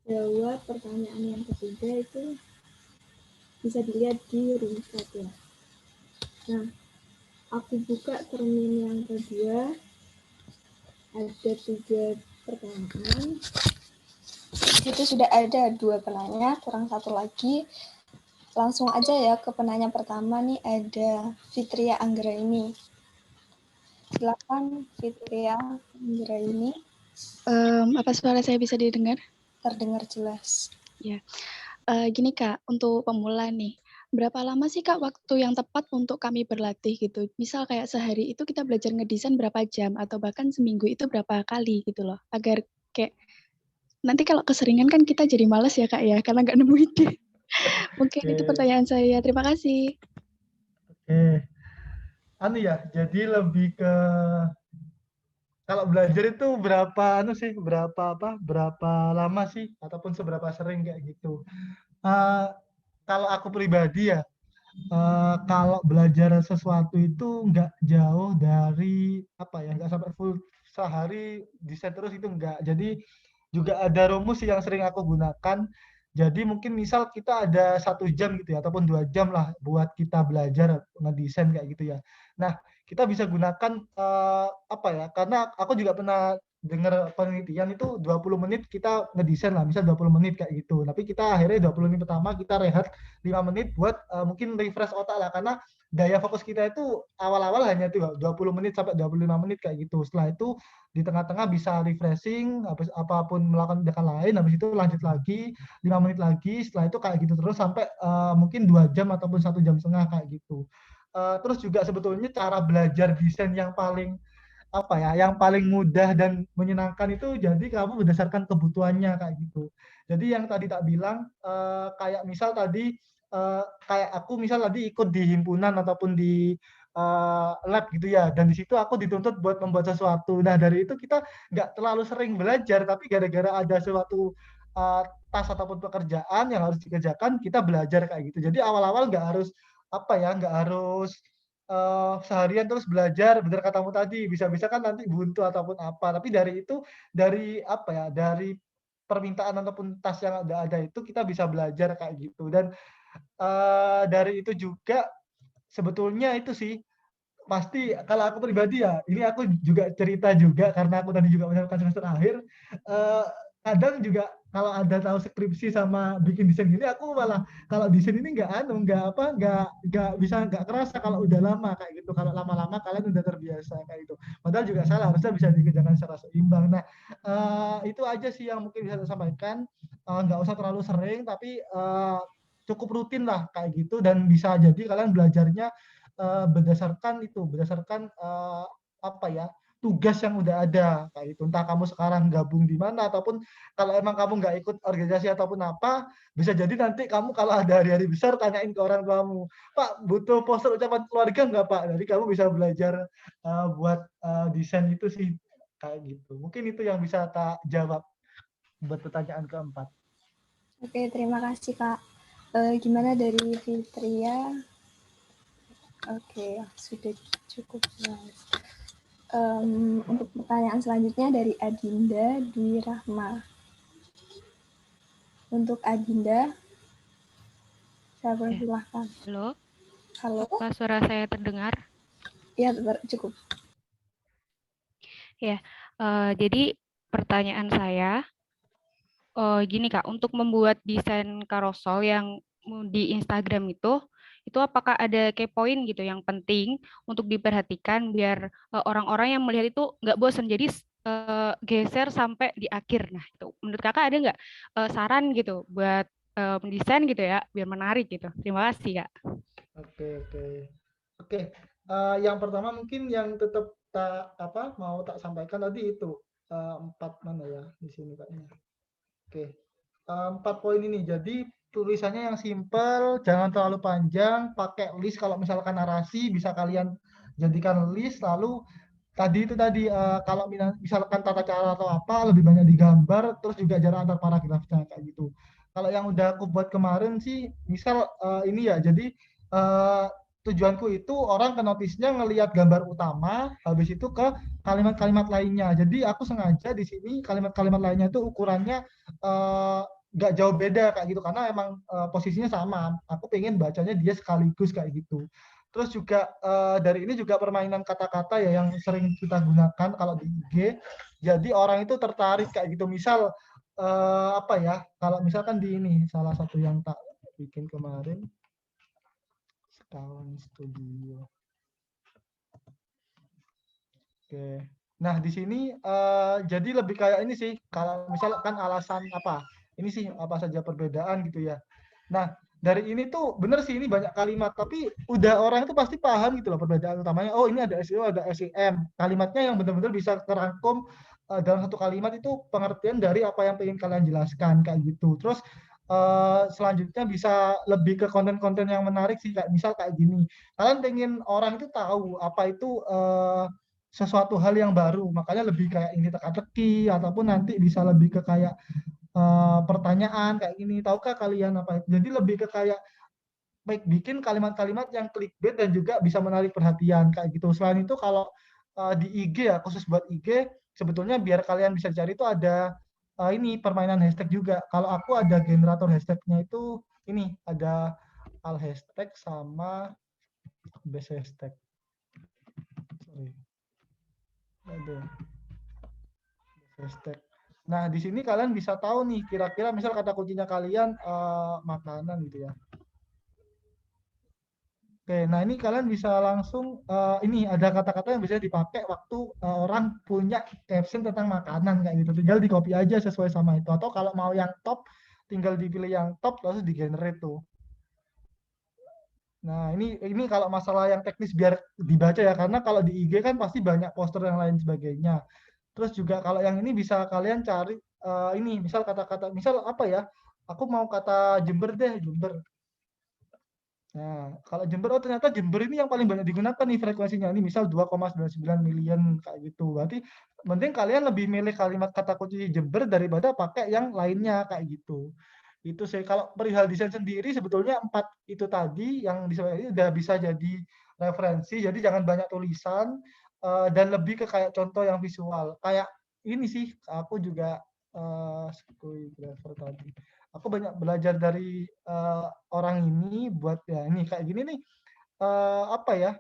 jawab pertanyaan yang ketiga itu bisa dilihat di room chat ya. Nah, aku buka termin yang kedua, ada 3 pertanyaan. Itu sudah ada 2 penanya, kurang 1 lagi. Langsung aja ya ke penanya pertama nih, ada Fitria Anggraini. Silakan Fitria Anggraini. Apa suara saya bisa didengar? Terdengar jelas. Ya. Gini Kak, untuk pemula nih, berapa lama sih Kak waktu yang tepat untuk kami berlatih gitu? Misal kayak sehari itu kita belajar ngedesain berapa jam atau bahkan seminggu itu berapa kali gitu loh, agar kayak nanti kalau keseringan kan kita jadi males ya Kak ya, karena nggak nemu ide. Mungkin itu pertanyaan saya. Terima kasih. Oke. Anu ya, jadi lebih ke kalau belajar itu berapa berapa lama sih ataupun seberapa sering kayak gitu. Kalau aku pribadi ya, kalau belajar sesuatu itu nggak jauh dari nggak sampai full sehari desain terus itu nggak. Jadi juga ada rumus yang sering aku gunakan. Jadi mungkin misal kita ada 1 jam gitu ya, ataupun 2 jam lah buat kita belajar ngedesain kayak gitu ya. Nah, kita bisa gunakan karena aku juga pernah dengar penelitian itu 20 menit kita ngedesain lah, misal 20 menit kayak gitu. Tapi kita akhirnya 20 menit pertama kita rehat 5 menit buat mungkin refresh otak lah, karena daya fokus kita itu awal-awal hanya itu 20 menit sampai 25 menit kayak gitu. Setelah itu di tengah-tengah bisa refreshing, habis apapun melakukan tindakan lain, habis itu lanjut lagi 5 menit lagi, setelah itu kayak gitu terus sampai mungkin 2 jam ataupun 1,5 jam kayak gitu. Terus juga sebetulnya cara belajar desain yang paling yang paling mudah dan menyenangkan itu jadi kamu berdasarkan kebutuhannya kayak gitu. Jadi yang tadi tak bilang kayak misal tadi kayak aku misal tadi ikut di himpunan ataupun di lab gitu ya, dan di situ aku dituntut buat membuat sesuatu. Nah dari itu kita nggak terlalu sering belajar, tapi gara-gara ada suatu tas ataupun pekerjaan yang harus dikerjakan, kita belajar kayak gitu. Jadi awal-awal nggak harus nggak harus seharian terus belajar, bener katamu tadi, bisa-bisa kan nanti buntu ataupun apa. Tapi dari itu, dari permintaan ataupun tas yang ada itu kita bisa belajar kayak gitu. Dan dari itu juga sebetulnya itu sih pasti kalau aku pribadi ya, ini aku juga cerita juga karena aku tadi juga menyelesaikan semester akhir, eee, kadang juga kalau ada tahu skripsi sama bikin desain gini, aku malah kalau desain ini nggak kerasa kalau udah lama kayak gitu. Kalau lama-lama kalian udah terbiasa kayak gitu. Padahal juga salah, harusnya bisa dikerjakan secara seimbang. Nah, itu aja sih yang mungkin bisa saya sampaikan, nggak usah terlalu sering tapi, cukup rutin lah kayak gitu dan bisa jadi kalian belajarnya berdasarkan tugas yang udah ada kayak gitu. Entah kamu sekarang gabung di mana ataupun kalau emang kamu nggak ikut organisasi ataupun apa, bisa jadi nanti kamu kalau ada hari-hari besar tanyain ke orang tuamu, "Pak, butuh poster ucapan keluarga nggak, Pak?" Jadi kamu bisa belajar buat desain itu sih kayak gitu. Mungkin itu yang bisa tak jawab buat pertanyaan keempat. Oke, terima kasih Kak. Gimana dari Fitria? Oke, sudah cukup jelas. Untuk pertanyaan selanjutnya dari Adinda Dwi Rahma. Untuk Adinda, saya persilahkan. Halo, Halo, apa suara saya terdengar? ya cukup. Ya, jadi pertanyaan saya, gini Kak, untuk membuat desain carousel yang di Instagram itu apakah ada key point gitu yang penting untuk diperhatikan biar orang-orang yang melihat itu nggak bosan, jadi geser sampai di akhir. Nah, itu menurut Kakak ada nggak saran gitu buat mendesain gitu ya, biar menarik gitu. Terima kasih Kak. Oke. Yang pertama mungkin yang tetap mau tak sampaikan tadi itu 4 mana ya di sini kayaknya. Oke. 4 poin ini. Jadi tulisannya yang simple, jangan terlalu panjang, pakai list kalau misalkan narasi bisa kalian jadikan list, lalu tadi kalau misalkan tata cara atau apa lebih banyak digambar, terus juga jarak antar paragrafnya kayak gitu. Kalau yang udah aku buat kemarin sih misal ini ya, jadi tujuanku itu orang ke notisnya ngelihat gambar utama, habis itu ke kalimat-kalimat lainnya. Jadi aku sengaja di sini kalimat-kalimat lainnya itu ukurannya nggak jauh beda kayak gitu karena emang posisinya sama. Aku pengen bacanya dia sekaligus kayak gitu. Terus juga dari ini juga permainan kata-kata ya yang sering kita gunakan kalau di IG. Jadi orang itu tertarik kayak gitu. Misal kalau misalkan di ini salah satu yang tak bikin kemarin Sekawan Studio. Oke. Nah, di sini jadi lebih kayak ini sih. Kalau misalkan alasan apa? Ini sih apa saja perbedaan gitu ya. Nah, dari ini tuh bener sih ini banyak kalimat, tapi udah orang itu pasti paham gitu loh perbedaan utamanya. Oh, ini ada SEO, ada SEM. Kalimatnya yang benar-benar bisa terangkum dalam satu kalimat itu pengertian dari apa yang ingin kalian jelaskan kayak gitu. Terus selanjutnya bisa lebih ke konten-konten yang menarik sih, kayak misal kayak gini. Kalian pengen orang itu tahu apa itu sesuatu hal yang baru, makanya lebih kayak ini teka-teki ataupun nanti bisa lebih ke kayak pertanyaan kayak gini, tahukah kalian apa itu? Jadi lebih ke kayak bikin kalimat-kalimat yang clickbait dan juga bisa menarik perhatian kayak gitu. Selain itu kalau di IG ya, khusus buat IG, sebetulnya biar kalian bisa cari itu ada ini permainan hashtag juga. Kalau aku ada generator hashtagnya itu ini ada al hashtag sama base hashtag. Sorry. Aduh. Hashtag. Nah, di sini kalian bisa tahu nih, kira-kira misal kata kuncinya kalian makanan gitu ya. Oke, nah ini kalian bisa langsung, ini ada kata-kata yang bisa dipakai waktu orang punya caption tentang makanan kayak gitu. Tinggal di copy aja sesuai sama itu. Atau kalau mau yang top, tinggal dipilih yang top, lalu di generate tuh. Nah, ini kalau masalah yang teknis biar dibaca ya, karena kalau di IG kan pasti banyak poster yang lain sebagainya. Terus juga kalau yang ini bisa kalian cari ini, misal kata-kata, misal apa ya? Aku mau kata Jember deh, Jember. Nah, kalau Jember, oh ternyata Jember ini yang paling banyak digunakan nih frekuensinya. Ini misal 2,99 million kayak gitu. Berarti mending kalian lebih milih kalimat kata kunci Jember daripada pakai yang lainnya kayak gitu. Itu sih kalau perihal desain sendiri sebetulnya 4 itu tadi yang ini udah bisa jadi referensi. Jadi jangan banyak tulisan dan lebih ke kayak contoh yang visual. Kayak ini sih aku juga screengrapher tadi. Aku banyak belajar dari orang ini buat ya ini kayak gini nih apa ya?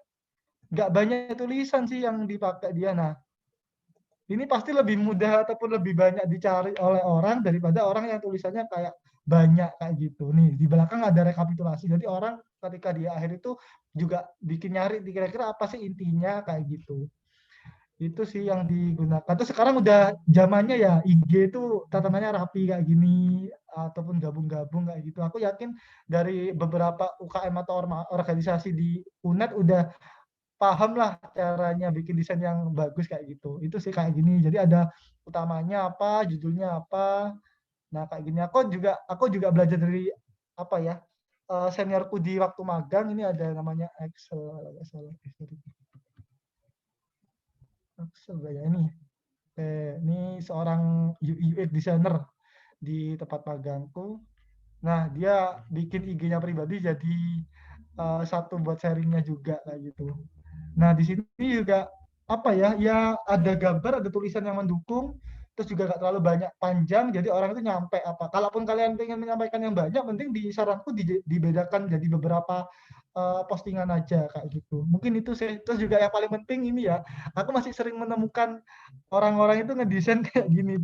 Nggak banyak tulisan sih yang dipakai dia. Nah, ini pasti lebih mudah ataupun lebih banyak dicari oleh orang daripada orang yang tulisannya kayak banyak kayak gitu. Nih, di belakang ada rekapitulasi. Jadi orang ketika di akhir itu juga bikin nyari kira-kira apa sih intinya kayak gitu. Itu sih yang digunakan. Terus sekarang udah zamannya ya IG itu tatatannya rapi kayak gini ataupun gabung-gabung kayak gitu. Aku yakin dari beberapa UKM atau organisasi di UNED udah paham lah caranya bikin desain yang bagus kayak gitu. Itu sih kayak gini. Jadi ada utamanya apa, judulnya apa. Nah, kayak gini. Aku juga belajar dari apa ya? Seniorku di waktu magang ini ada namanya Excel. Excel ya ini. Ini seorang UX designer di tempat magangku. Nah, dia bikin IG-nya pribadi jadi satu buat sharingnya juga kayak gitu. Nah, di sini juga apa ya? Ya ada gambar, ada tulisan yang mendukung, terus juga nggak terlalu banyak panjang, jadi orang itu nyampe apa. Kalaupun kalian ingin menyampaikan yang banyak, penting di saranku dibedakan jadi beberapa postingan aja kayak gitu. Mungkin itu sih. Terus juga yang paling penting ini ya, aku masih sering menemukan orang-orang itu ngedesain kayak gini.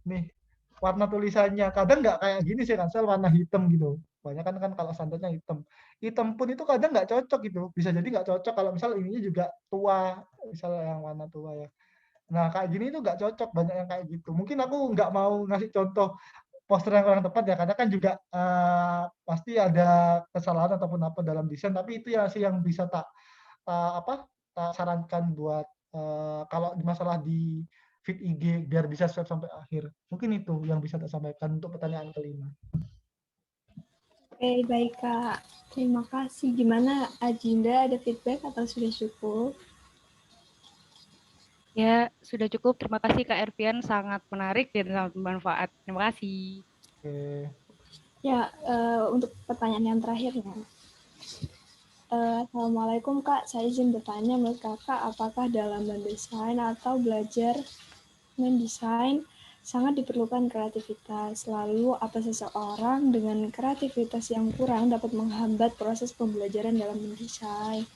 Nih, warna tulisannya. Kadang nggak kayak gini sih, Ransel, warna hitam gitu. Banyak kan kalau standarnya hitam. Hitam pun itu kadang nggak cocok gitu. Bisa jadi nggak cocok kalau misal ininya juga tua, misalnya yang warna tua ya. Nah, kayak gini itu nggak cocok, banyak yang kayak gitu. Mungkin aku nggak mau ngasih contoh poster yang kurang tepat ya, karena kan juga pasti ada kesalahan ataupun apa dalam desain, tapi itu ya sih yang bisa tak sarankan buat kalau masalah di feed IG biar bisa swipe sampai akhir. Mungkin itu yang bisa tak sampaikan untuk pertanyaan kelima. Oke, baik Kak. Terima kasih. Gimana Ajinda, ada feedback atau sudah cukup? Ya, sudah cukup. Terima kasih Kak Ervian, sangat menarik dan sangat bermanfaat. Terima kasih. Oke. Ya, untuk pertanyaan yang terakhir ya. Assalamualaikum Kak, saya izin bertanya menurut Kakak, apakah dalam mendesain atau belajar mendesain sangat diperlukan kreativitas? Lalu, apa seseorang dengan kreativitas yang kurang dapat menghambat proses pembelajaran dalam mendesain?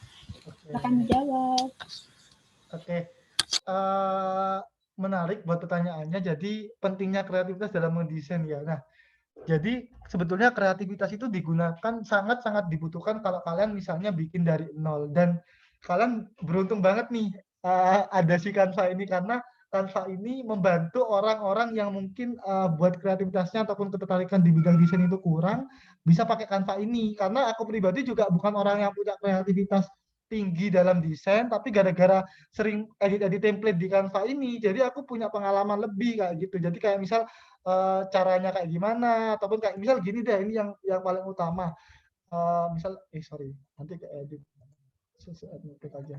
Silakan dijawab. Oke. Menarik buat pertanyaannya. Jadi pentingnya kreativitas dalam mendesain ya. Nah, jadi sebetulnya kreativitas itu digunakan sangat-sangat dibutuhkan kalau kalian misalnya bikin dari nol. Dan kalian beruntung banget nih ada si Canva ini, karena Canva ini membantu orang-orang yang mungkin buat kreativitasnya ataupun ketertarikan di bidang desain itu kurang, bisa pakai Canva ini. Karena aku pribadi juga bukan orang yang punya kreativitas tinggi dalam desain, tapi gara-gara sering edit-edit template di Canva ini, jadi aku punya pengalaman lebih kayak gitu. Jadi kayak misal caranya kayak gimana, ataupun kayak misal gini deh, ini yang paling utama. Misal, nanti ke edit aja.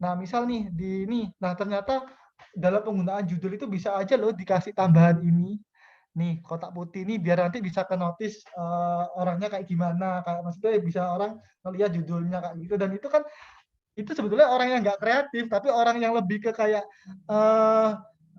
Nah, misal nih di ini, nah ternyata dalam penggunaan judul itu bisa aja loh dikasih tambahan ini. Nih, kotak putih ini biar nanti bisa ke notice orangnya kayak gimana, kayak maksudnya bisa orang ngelihat judulnya kayak gitu. Dan itu kan itu sebetulnya orang yang nggak kreatif, tapi orang yang lebih ke kayak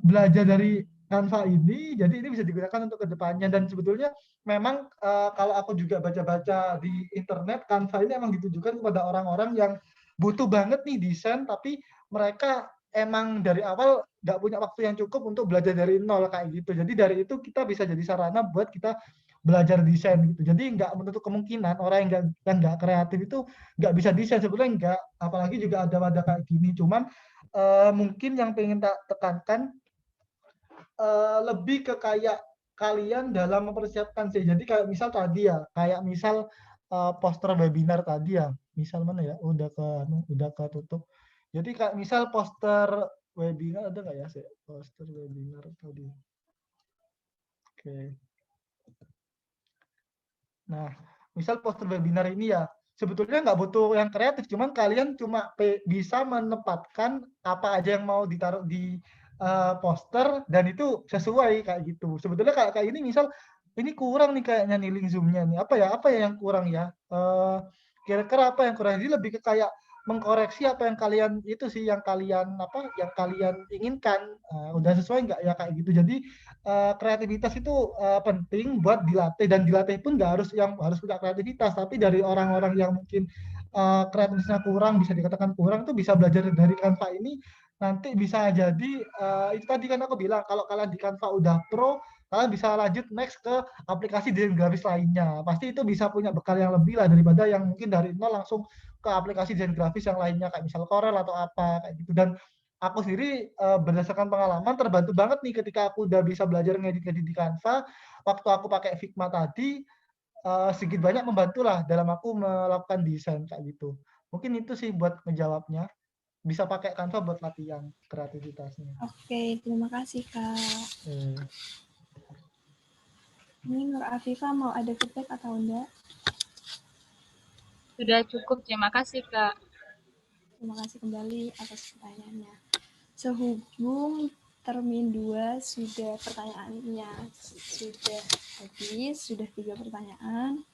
belajar dari Canva ini, jadi ini bisa digunakan untuk kedepannya. Dan sebetulnya memang kalau aku juga baca-baca di internet, Canva ini emang ditujukan kepada orang-orang yang butuh banget nih desain, tapi mereka emang dari awal nggak punya waktu yang cukup untuk belajar dari nol kayak gitu. Jadi dari itu kita bisa jadi sarana buat kita belajar desain gitu. Jadi nggak menutup kemungkinan orang yang nggak kreatif itu nggak bisa desain, sebenarnya nggak. Apalagi juga ada wadah kayak gini. Cuman mungkin yang pengen tak tekankan lebih ke kayak kalian dalam mempersiapkan sih. Jadi kayak misal tadi ya, kayak misal poster webinar tadi ya. Misal mana ya? Udah ketutup. Jadi kayak misal poster webinar ada nggak ya sih? Poster webinar tadi. Oke. Nah, misal poster webinar ini ya, sebetulnya nggak butuh yang kreatif, cuman kalian cuma bisa menempatkan apa aja yang mau ditaruh di poster dan itu sesuai kayak gitu. Sebetulnya kayak ini misal ini kurang nih kayaknya nih link Zoom-nya nih. Apa ya yang kurang ya? Kira-kira apa yang kurang? Jadi lebih ke kayak mengkoreksi apa yang kalian itu sih yang kalian inginkan. Udah sesuai nggak ya kayak gitu. Jadi kreativitas itu penting buat dilatih, dan dilatih pun nggak harus punya kreativitas, tapi dari orang-orang yang mungkin kreativitasnya kurang, bisa dikatakan kurang, tuh bisa belajar dari Canva ini. Nanti bisa jadi itu tadi kan aku bilang, kalau kalian di Canva udah pro, kalian bisa lanjut next ke aplikasi desain grafis lainnya. Pasti itu bisa punya bekal yang lebih lah daripada yang mungkin dari nol langsung ke aplikasi desain grafis yang lainnya kayak misal Corel atau apa kayak gitu. Dan aku sendiri berdasarkan pengalaman terbantu banget nih ketika aku udah bisa belajar ngedit-ngedit di Canva. Waktu aku pakai Figma tadi sedikit banyak membantu lah dalam aku melakukan desain kayak gitu. Mungkin itu sih buat menjawabnya. Bisa pakai Canva buat latihan kreativitasnya. Oke, terima kasih Kak. Ini Nur Afifah mau ada feedback atau enggak? Sudah cukup, terima kasih Kak. Terima kasih kembali atas pertanyaannya. Sehubung termin 2 sudah pertanyaannya sudah habis, sudah 3 pertanyaan,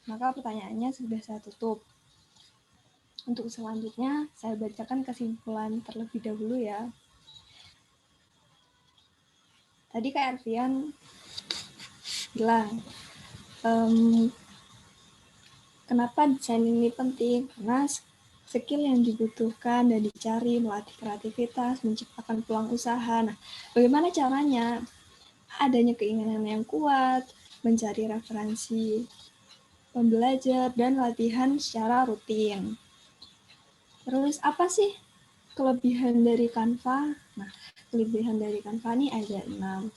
maka pertanyaannya sudah saya tutup. Untuk selanjutnya, saya bacakan kesimpulan terlebih dahulu ya. Tadi Kak Arfian bilang, kenapa desain ini penting? Karena skill yang dibutuhkan dan dicari, melatih kreativitas, menciptakan peluang usaha. Nah, bagaimana caranya? Adanya keinginan yang kuat, mencari referensi pembelajar, dan latihan secara rutin. Terus apa sih kelebihan dari Canva? Nah, kelebihan dari Canva ini ada 6.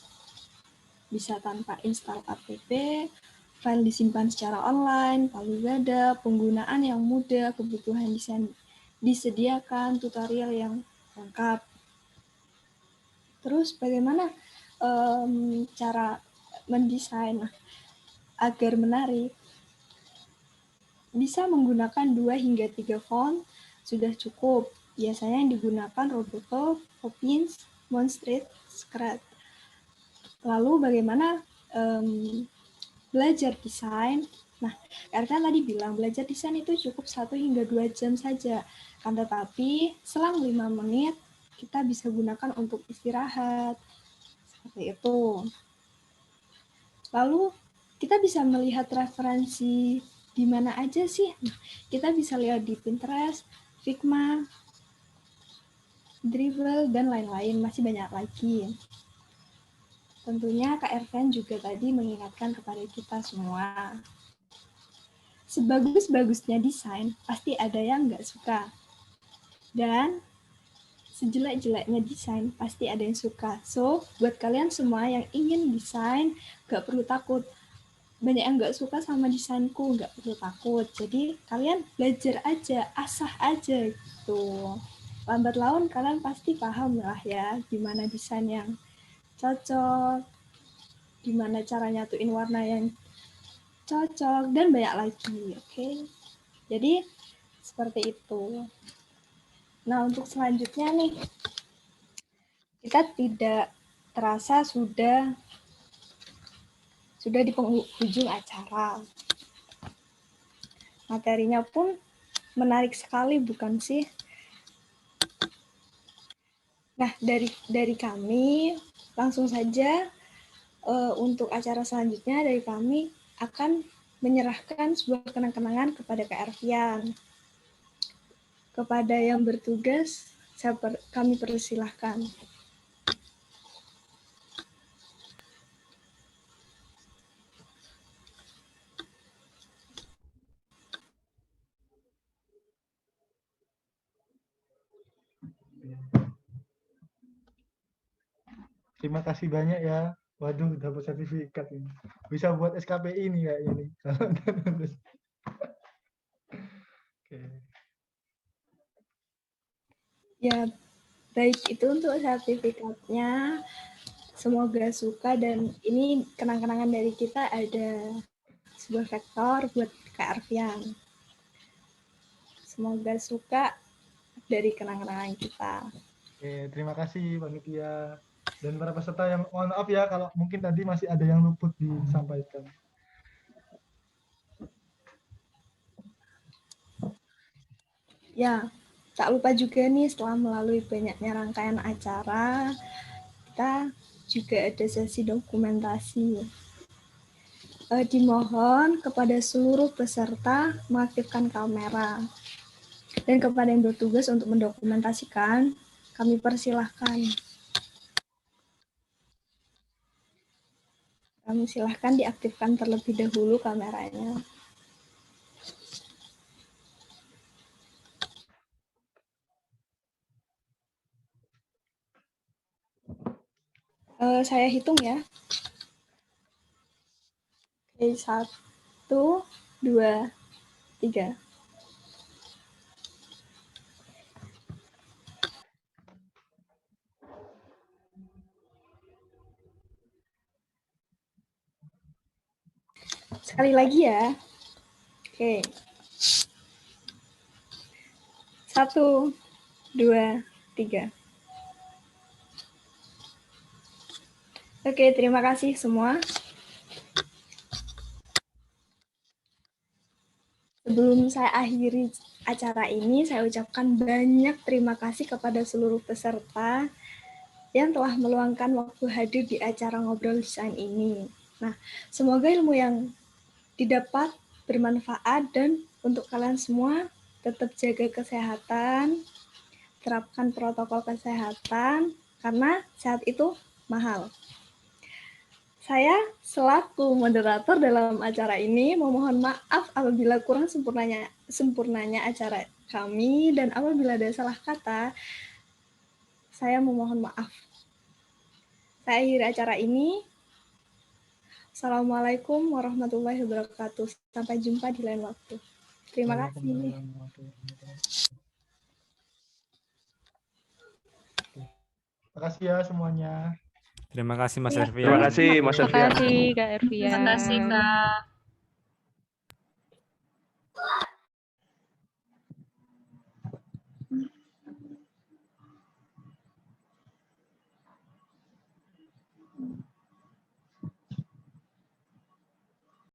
Bisa tanpa install app, file disimpan secara online, palu gada, penggunaan yang mudah, kebutuhan desain disediakan, tutorial yang lengkap. Terus bagaimana cara mendesain agar menarik? Bisa menggunakan 2 hingga 3 font sudah cukup. Biasanya yang digunakan Roboto, Poppins, Monstreet, Scratch. Lalu bagaimana belajar desain? Nah, karena tadi bilang belajar desain itu cukup 1 hingga 2 jam saja. Kan tetapi selang 5 menit kita bisa gunakan untuk istirahat. Seperti itu. Lalu kita bisa melihat referensi di mana aja sih? Nah, kita bisa lihat di Pinterest, Figma, Dribbble, dan lain-lain. Masih banyak lagi. Tentunya Kak Ervan juga tadi mengingatkan kepada kita semua. Sebagus-bagusnya desain, pasti ada yang nggak suka. Dan sejelek-jeleknya desain, pasti ada yang suka. So, buat kalian semua yang ingin desain, nggak perlu takut. Banyak yang nggak suka sama desainku, nggak perlu takut. Jadi kalian belajar aja, asah aja gitu. Lambat laun kalian pasti paham lah ya gimana desain yang cocok, gimana cara nyatuin warna yang cocok, dan banyak lagi, oke? Jadi seperti itu. Nah, untuk selanjutnya nih, kita tidak terasa sudah di penghujung acara. Materinya pun menarik sekali, bukan sih? Nah, dari kami, langsung saja untuk acara selanjutnya dari kami akan menyerahkan sebuah kenang-kenangan kepada Kak Ervian. Kepada yang bertugas, kami persilahkan. Terima kasih banyak ya. Waduh, dapat sertifikat ini. Bisa buat SKPI nih ya ini. Oke. Ya, baik itu untuk sertifikatnya. Semoga suka dan ini kenang-kenangan dari kita ada sebuah vektor buat Kak Arfian. Semoga suka dari kenang-kenangan kita. Oke, terima kasih panitia dan para peserta yang mohon maaf ya kalau mungkin tadi masih ada yang luput disampaikan. Ya, tak lupa juga nih setelah melalui banyaknya rangkaian acara, kita juga ada sesi dokumentasi. Dimohon kepada seluruh peserta mengaktifkan kamera. Dan kepada yang bertugas untuk mendokumentasikan, kami persilahkan. Kami silahkan diaktifkan terlebih dahulu kameranya. Saya hitung ya. Oke, 1, 2, 3. Sekali lagi ya. Oke. 1, 2, 3. Oke, terima kasih semua. Sebelum saya akhiri acara ini, saya ucapkan banyak terima kasih kepada seluruh peserta yang telah meluangkan waktu hadir di acara Ngobrol Desain ini. Nah, semoga ilmu yang didapat bermanfaat dan untuk kalian semua tetap jaga kesehatan, terapkan protokol kesehatan, karena sehat itu mahal. Saya selaku moderator dalam acara ini memohon maaf apabila kurang sempurnanya acara kami dan apabila ada salah kata, saya memohon maaf. Saya akhiri acara ini. Assalamualaikum warahmatullahi wabarakatuh. Sampai jumpa di lain waktu. Terima kasih. Terima kasih ya semuanya. Terima kasih Mas Ya. Ervian. Terima kasih Mas Terima Ervian. kasih Kak Ervian. Terima kasih, Kak.